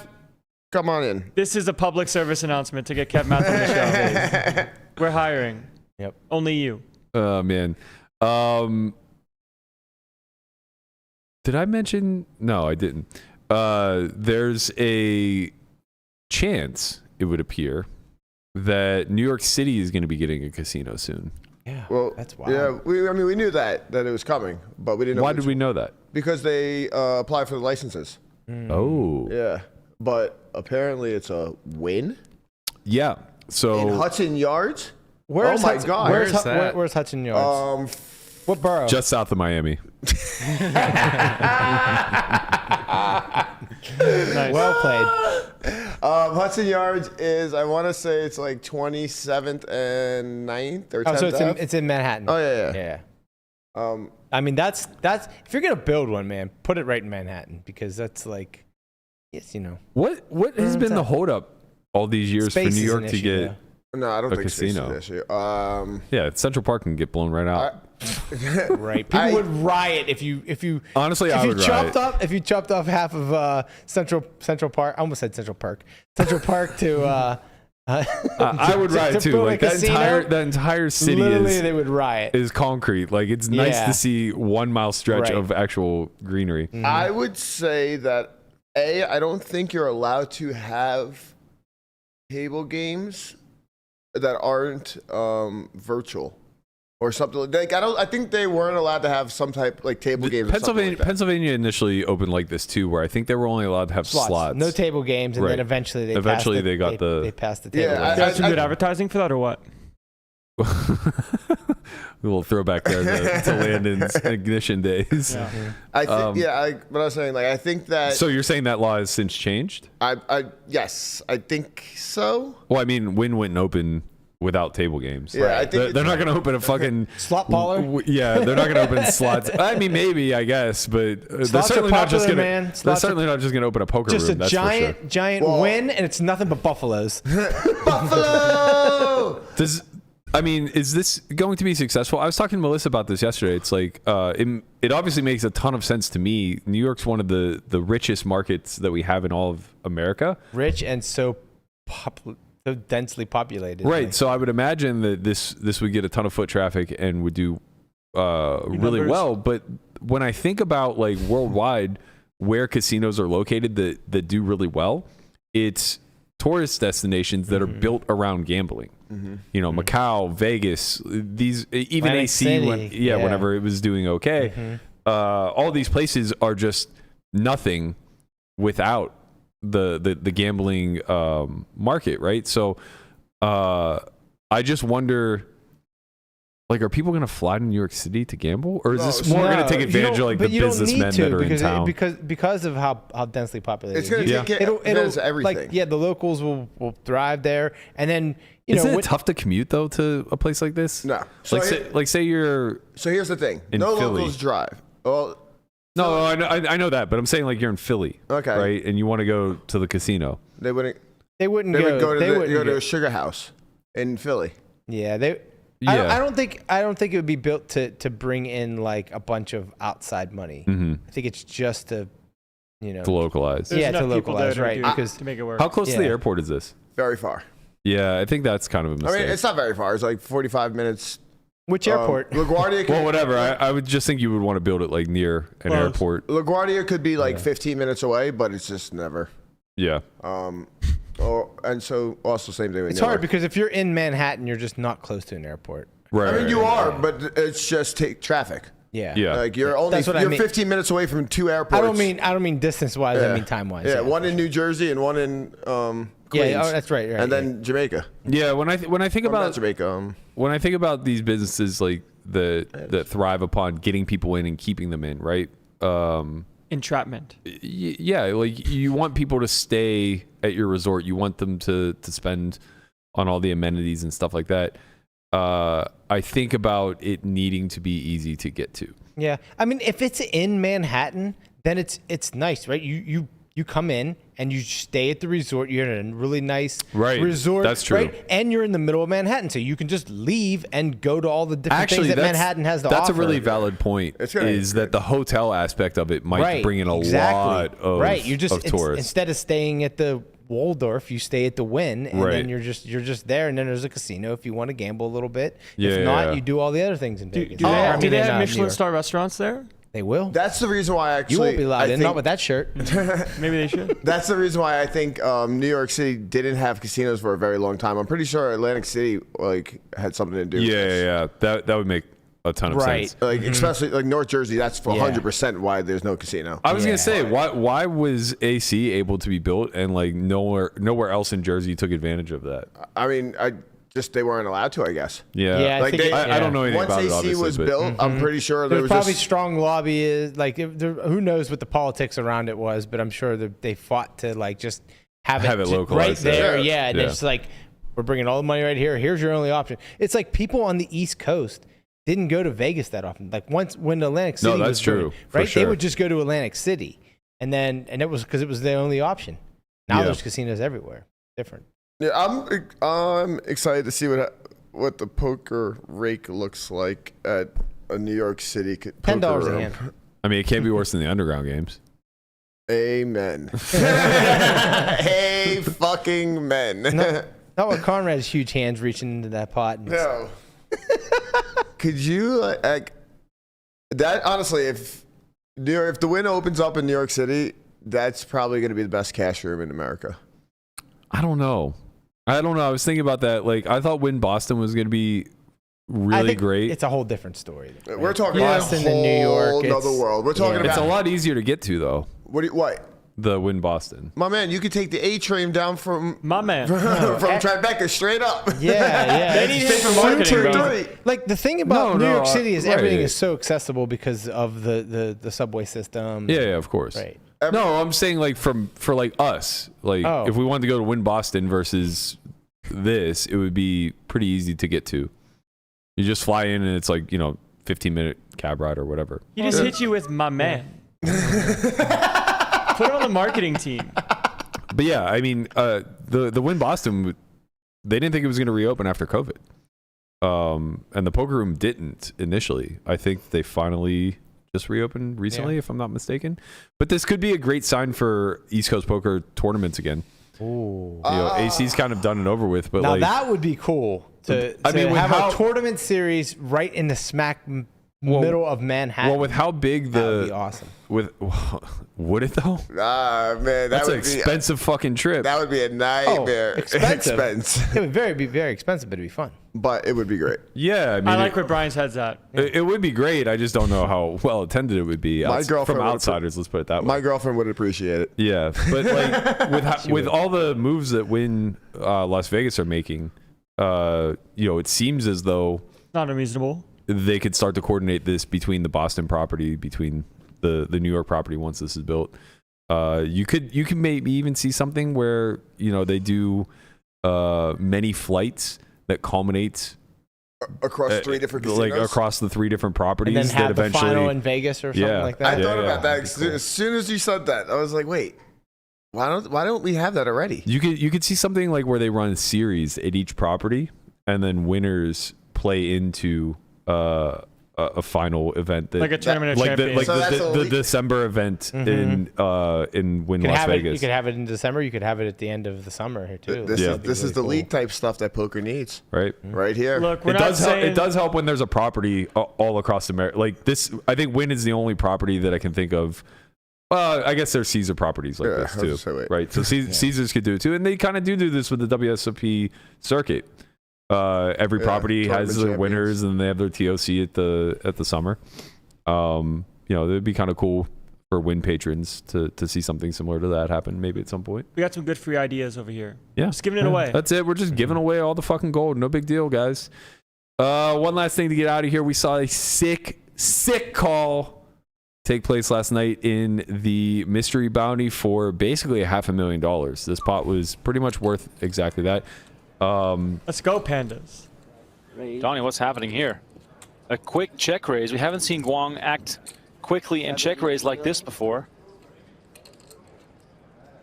come on in. This is a public service announcement to get Kev Math on the show. We're hiring. Yep. Only you. Oh man. Did I mention? No, I didn't. There's a chance, it would appear, that New York City is going to be getting a casino soon. Yeah. Well, that's wild. Yeah, we knew that it was coming, but we didn't know Why which- did we know that? because they apply for the licenses. Oh. Yeah, but apparently it's a win Yeah. So in Hudson Yards. Where's my Hudson, God. Where's, Where's that? where's Hudson Yards? What borough? just south of Miami. Nice. Well played. Hudson Yards is, I want to say it's like 27th and 9th or 10th. Oh, so Ave. it's in Manhattan. Oh, yeah. Yeah. Um, I mean, that's if you're gonna build one, man, put it right in Manhattan because that's like, yes, you know. What has been the holdup all these years Space for New is York an to issue, get? no, I don't A think casino. it's an issue. Yeah, Central Park can get blown right out. Right. People would riot if you Honestly, I would riot. If you chopped off half of Central Park. I almost said Central Park to I would riot to too. build a Like that casino, entire city literally they would riot. is concrete. Like it's nice Yeah. to see 1 mile stretch Right. of actual greenery. I would say that I don't think you're allowed to have table games that aren't virtual or something. Like I think they weren't allowed to have some type like table games. or something like that. Pennsylvania initially opened like this too, where I think they were only allowed to have slots. No table games, and Right. then eventually they passed the table. Yeah, games. You have some good advertising for that or what? A little throwback there to Landon's ignition days. Yeah. I think but I was saying like I think that So you're saying that law has since changed? yes, I think so. Well, I mean, Wynn wouldn't open without table games. Yeah, I think They're not going to open a fucking Slot parlor? Yeah, they're not going to open slots. I mean, maybe I guess, but they're Slots are certainly not just popular, going man. to. They're Slots certainly not just going to open a poker Just room. a That's giant Well- win, and it's nothing but buffaloes. Buffalo. Is this going to be successful? I was talking to Melissa about this yesterday. It's like it obviously makes a ton of sense to me. New York's one of the richest markets that we have in all of America. Rich and so densely populated. Right. Like, So I would imagine that this would get a ton of foot traffic and would do really numbers. well. But when I think about like worldwide where casinos are located that do really well, it's tourist destinations that are built around gambling. You know, Macau, Vegas, these even Atlantic AC, City, yeah. whenever it was doing okay. All these places are just nothing without the gambling market, right? So I just wonder, like, are people going to fly to New York City to gamble, or is this more going to take advantage of like the businessmen that are in town? because of how densely populated. It's going to take advantage of everything. Like, yeah, the locals will thrive there, and then Isn't it tough to commute though to a place like this? No. So Say you're. So here's the thing. in No Philly. locals drive. Well, No, I know that, but I'm saying like you're in Philly, Okay. right? And you want to go to the casino. they wouldn't. They wouldn't They go. would go to they wouldn't go to go- a sugar house in Philly. Yeah, they. Yeah. I don't think it would be built to bring in like a bunch of outside money. I think it's just to, To localize. There's Yeah, to enough people localize, there right, to because- to make it work. How close to the Yeah. airport is this? Very far. Yeah, I think that's kind of a I mistake. mean, it's not very far. It's like 45 minutes. Which airport? LaGuardia. Could, Well, whatever. I would just think you would want to build it like near an Close. airport. LaGuardia could be like 15 minutes away, but it's just never. Yeah. And so also same thing with It's Newark. hard because if you're in Manhattan, you're just not close to an airport. Right. I mean, you are, but it's just take traffic. Yeah. Yeah. Like you're only That's what I you're mean. 15 minutes away from two airports. I don't mean distance wise. I mean time wise. Yeah, one in New Jersey and one in Queens. Yeah, oh, that's right. And then Jamaica. Yeah. When I think Or not about Jamaica. when I think about these businesses like that thrive upon getting people in and keeping them in, right? Entrapment. Yeah, like you want people to stay at your resort. You want them to spend on all the amenities and stuff like that. I think about it needing to be easy to get to. Yeah, I mean, if it's in Manhattan, then it's nice, right? You come in and you stay at the resort. You're in a really nice resort. That's true. Right? And you're in the middle of Manhattan, so you can just leave and go to all the different things that Manhattan has to offer. That's a really valid point. Is that the hotel aspect of it might bring in a lot of You just of tourists. instead of staying at the Waldorf, you stay at the Wynn, and then you're just there. And then there's a casino if you want to gamble a little bit. If not, you do all the other things in Vegas. Do they have New Michelin York. star restaurants there? They will. That's the reason why actually You won't be allowed I in, think- not with that shirt. Maybe they should. That's the reason why I think New York City didn't have casinos for a very long time. I'm pretty sure Atlantic City like had something to do with this. Yeah. That would make a ton of Right. sense. Like especially like North Jersey, that's for 100% why there's no casino. I was gonna say, why was AC able to be built and like nowhere else in Jersey took advantage of that? I mean, they weren't allowed to, I guess. Yeah, Like I don't know anything once about it. AC Obviously, was but built, I'm pretty sure there There's was probably just, strong lobby. Like, who knows what the politics around it was, but I'm sure that they fought to like just have it right localized there. Yeah. Yeah, and it's like we're bringing all the money right here. Here's your only option. It's like people on the East Coast didn't go to Vegas that often. Like when Atlantic City that's was true, booming, for right? sure. They would just go to Atlantic City, and it was because it was the only option. Now there's casinos everywhere. Different. yeah, I'm excited to see what the poker rake looks like at a New York City poker $10 a room. hand. I mean, it can't be worse than the underground games. Amen. Hey, fucking men. Not with Conrad's huge hands reaching into that pot. And No. Could you like that? Honestly, if the Wynn opens up in New York City, that's probably going to be the best cash room in America. I don't know. I was thinking about that. Like, I thought Wynn Boston was going to be I really think great. It's a whole different story. Right? We're talking Boston about a and New York. whole other world. We're talking It's about a lot easier to get to, though. what? The Wynn Boston. My man, you could take the A train down from My man. from Tribeca straight up. Yeah. They need him for marketing, bro. Like the thing about No, New York City is right. everything is so accessible because of the subway system. Yeah, of course. Right. No, I'm saying like for like us, like if we wanted to go to Wynn Boston versus this, it would be pretty easy to get to. You just fly in and it's like 15-minute cab ride or whatever. He just hit you with my man. Put it on the marketing team. But yeah, I mean, the Wynn Boston, they didn't think it was going to reopen after COVID, and the poker room didn't initially. I think they finally just reopened recently, if I'm not mistaken. But this could be a great sign for East Coast poker tournaments again. Ooh. AC's kind of done and over with, but Now like that would be cool to have a tournament series right in the smack middle of Manhattan. well, with how big that would be awesome. Would it though? Man, That's an expensive fucking trip. That would be a nightmare. Expensive. Expense. It would be very expensive, but it'd be fun. But it would be great. Yeah, I mean, I like where Brian's head's at. it would be great. I just don't know how well attended it would be My girlfriend from would outsiders. Let's put it that way. My girlfriend would appreciate it. Yeah, but like with all the moves that Wynn Las Vegas are making, it seems as though Not unreasonable. they could start to coordinate this between the Boston property, between the New York property once this is built. You could maybe even see something where they do many flights that culminates Across 3 different casinos? like across the 3 different properties And then have that the eventually final in Vegas or something like that. I thought about that That'd be as soon as you said that. I was like, wait, why don't we have that already? You could see something like where they run a series at each property, and then winners play into a final event that Like a tournament of like champions. like So that's the elite. December event in Wynn You Las could Vegas. you could have it in December. You could have it at the end of the summer here too. This Yeah. is the league type stuff that poker needs. Right. Right here. Look, we're It not does help. saying It does help when there's a property all across America. Like this, I think Wynn is the only property that I can think of. Well, I guess there's Caesar properties like Yeah, this I was too, gonna say, wait. right? So Caesars could do it too, and they kind of do this with the WSOP circuit. Every property has tournament their winners, and they have their TOC at the summer. It'd be kind of cool for Wynn patrons to see something similar to that happen maybe at some point. we got some good free ideas over here. Yeah, Just giving it away. That's it. We're just giving away all the fucking gold. No big deal, guys. One last thing to get out of here. We saw a sick call take place last night in the mystery bounty for basically $500,000. This pot was pretty much worth exactly that. Let's go, Pandas. Donnie, what's happening here? A quick check raise. We haven't seen Guang act quickly and check raise like this before.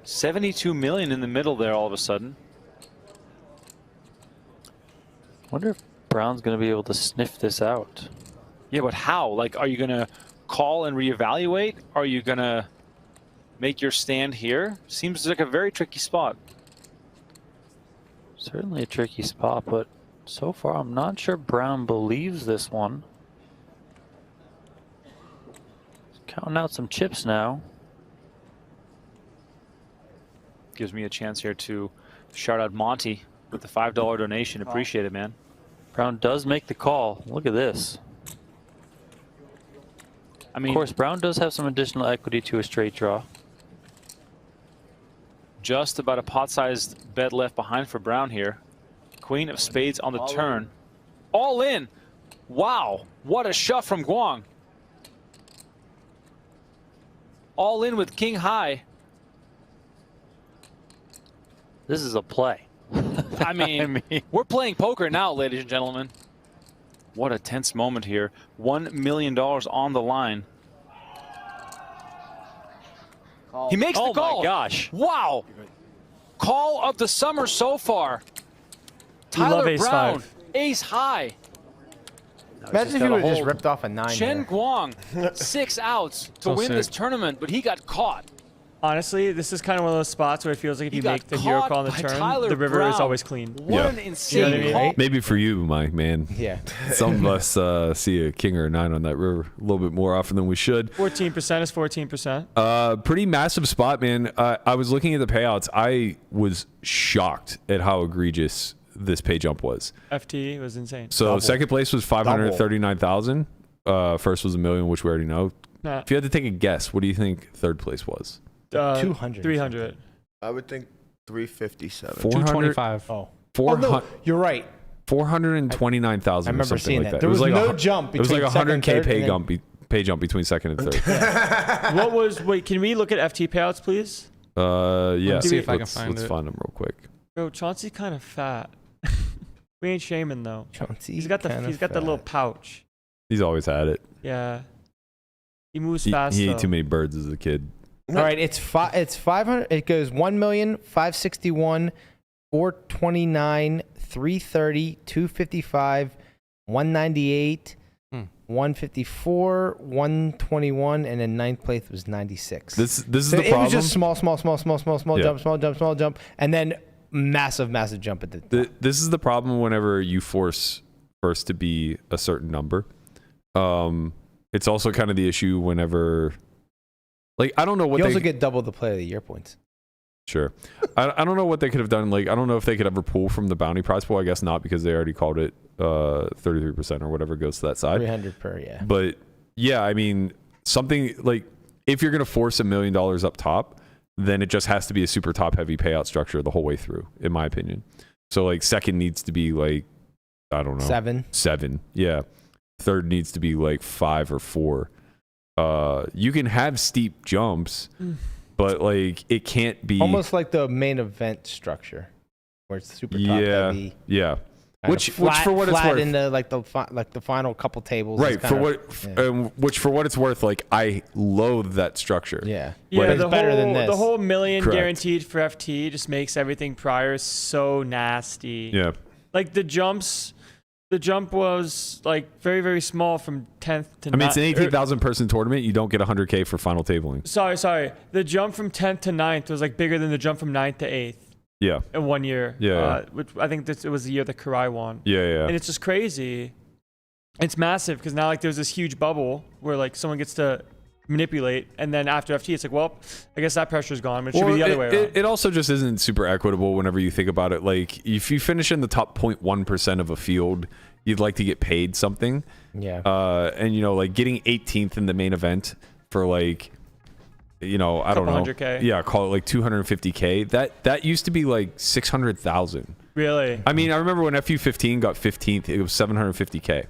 72 million in the middle there all of a sudden. Wonder if Brown's going to be able to sniff this out. Yeah, but how? Like, are you going to call and reevaluate? Are you going to make your stand here? Seems like a very tricky spot. Certainly a tricky spot, but so far I'm not sure Brown believes this one. Counting out some chips now. Gives me a chance here to shout out Monty with the $5 donation. Appreciate it, man. Brown does make the call. Look at this. I mean, Of course, Brown does have some additional equity to a straight draw. just about a pot-sized bet left behind for Brown here. Queen of spades on the turn. All in. Wow, what a shove from Guang. All in with king high. This is a play. I mean, we're playing poker now, ladies and gentlemen. What a tense moment here. $1 million on the line. He makes the call. Oh my gosh. Wow. Call of the summer so far. We love Tyler ace Brown, five. ace high. Imagine if you would have just ripped off a 9 Chen there. Guang, 6 outs to So win this sick. tournament, but he got caught. Honestly, this is kind of one of those spots where it feels like if He you got make the hero caught call on the by turn, Tyler the river is Brown. always clean. What an insane You know what I mean? call. Maybe for you, my man. Yeah. Some of us see a king or a 9 on that river a little bit more often than we should. 14% is 14%. Pretty massive spot, man. I was looking at the payouts. I was shocked at how egregious this pay jump was. FT was insane. So second place was 539,000. First was $1 million, which we already know. Nah, If you had to take a guess, what do you think third place was? 200. 300. I would think 357. 225. Oh. 400, no, you're right. 429,000. I remember or something seeing like that. that. There It was was like no jump It was like between second, 100K third, pay and jump, pay jump between second and third. What was, wait, can we look at FT payouts, please? Yeah. See if I can let's find it. find them real quick. Bro, Chauncey's kind of fat. We ain't shaming though. Chauncey He's got the little pouch. He's always had it. Yeah. He moves He fast ate though. too many birds as a kid. All right, it's 500. It goes 1,561,429, 330, 255, 198, 154, 121, and then ninth place was 96. This is So the problem. it was just small Yeah. jump, small jump, and then massive jump at the This is the problem whenever you force first to be a certain number. It's also kind of the issue whenever, like, I don't know what You they also get double the play of the year points. Sure. I don't know what they could have done. Like, I don't know if they could ever pull from the bounty prize pool. I guess not, because they already called it 33% or whatever goes to that side. 300 per, yeah. But yeah, I mean, something like if you're going to force $1 million up top, then it just has to be a super top heavy payout structure the whole way through, in my opinion. So like second needs to be like, I don't know. 7. Yeah. Third needs to be like 5 or 4. You can have steep jumps, but like it can't be Almost like the main event structure, where it's super top heavy. Yeah. Which Flat, for what it's flat worth, in the like the final couple tables. right? is For kinda- what, which for what it's worth, like I loathe that structure. yeah. Yeah, But it's better than this. The whole million Correct. guaranteed for FT just makes everything prior so nasty. Yeah. Like the jump was like very, very small from 10th to 9th. I mean, it's an 18,000 person tournament. You don't get 100K for final tabling. Sorry. The jump from 10th to 9th was like bigger than the jump from 9th to 8th Yeah. in 1 year. Yeah. Which I think it was the year that Karai won. Yeah. And it's just crazy. It's massive because now like there's this huge bubble where like someone gets to manipulate, and then after FT, it's like, well, I guess that pressure's gone. But it should be the other way around. It also just isn't super equitable whenever you think about it. Like if you finish in the top 0.1% of a field, you'd like to get paid something. Yeah. And you know, like getting 18th in the main event for like, you know, I don't know. 100K. Yeah, call it like 250K. That used to be like 600,000. Really? I mean, I remember when FU15 got 15th, it was 750K.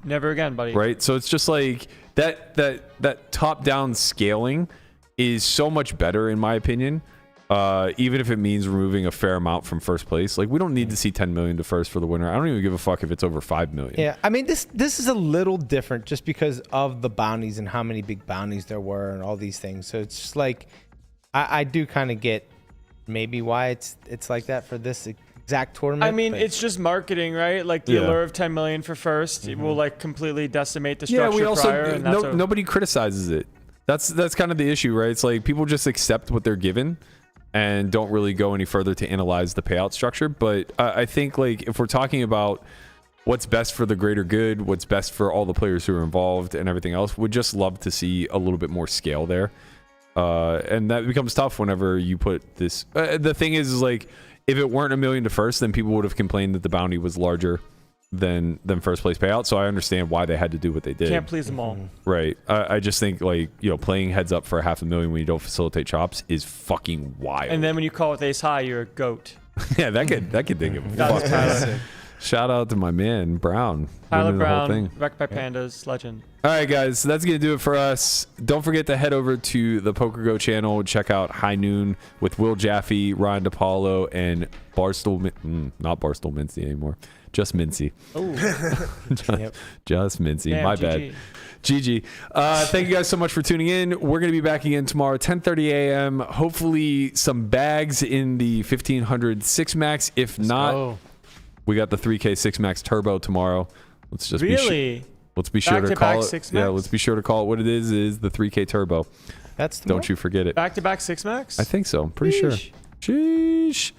Never again, buddy. Right? So it's just like that top-down scaling is so much better in my opinion. Even if it means removing a fair amount from first place. Like we don't need to see 10 million to first for the winner. I don't even give a fuck if it's over 5 million. Yeah, I mean this is a little different just because of the bounties and how many big bounties there were and all these things. So it's just like I do kind of get maybe why it's like that for this exact tournament. I mean, but- it's just marketing, right? Like the allure of 10 million for first, it will like completely decimate the Yeah, structure we also prior. And that's nobody criticizes it. That's kind of the issue, right? It's like people just accept what they're given and don't really go any further to analyze the payout structure. But I think like if we're talking about what's best for the greater good, what's best for all the players who are involved and everything else, we'd just love to see a little bit more scale there. And that becomes tough whenever you put this. The thing is like if it weren't $1 million to first, then people would have complained that the bounty was larger than first place payout. So I understand why they had to do what they did. Can't please them all. Right. I just think like, you know, playing heads up for $500,000 when you don't facilitate chops is fucking wild. And then when you call with ace high, you're a goat. Yeah, that could dig him. That was Tyler. Shout out to my man Brown. Tyler winning the whole Brown, thing. wrecked by pandas, legend. All right, guys, so that's going to do it for us. Don't forget to head over to the Poker Go channel. Check out High Noon with Will Jaffe, Ryan DePaulo, and Barstool. Not Barstool Mincy anymore. Just Mincy. Oh, just Mincy. damn, My GG. bad. GG. Thank you guys so much for tuning in. We're going to be back again tomorrow, 10:30 a.m. Hopefully some bags in the 1500 6 max. If not, we got the 3K 6 max turbo tomorrow. Let's just let's be sure to call it. 6 Yeah, max? let's be sure to call it what it is the 3K turbo. That's tomorrow? Don't you forget it. Back-to-back 6 max? I think so. I'm pretty sure. Sheesh.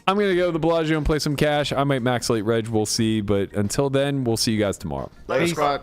I'm going to go to the Bellagio and play some cash. I might max late reg. We'll see. But until then, we'll see you guys tomorrow. Later, squad.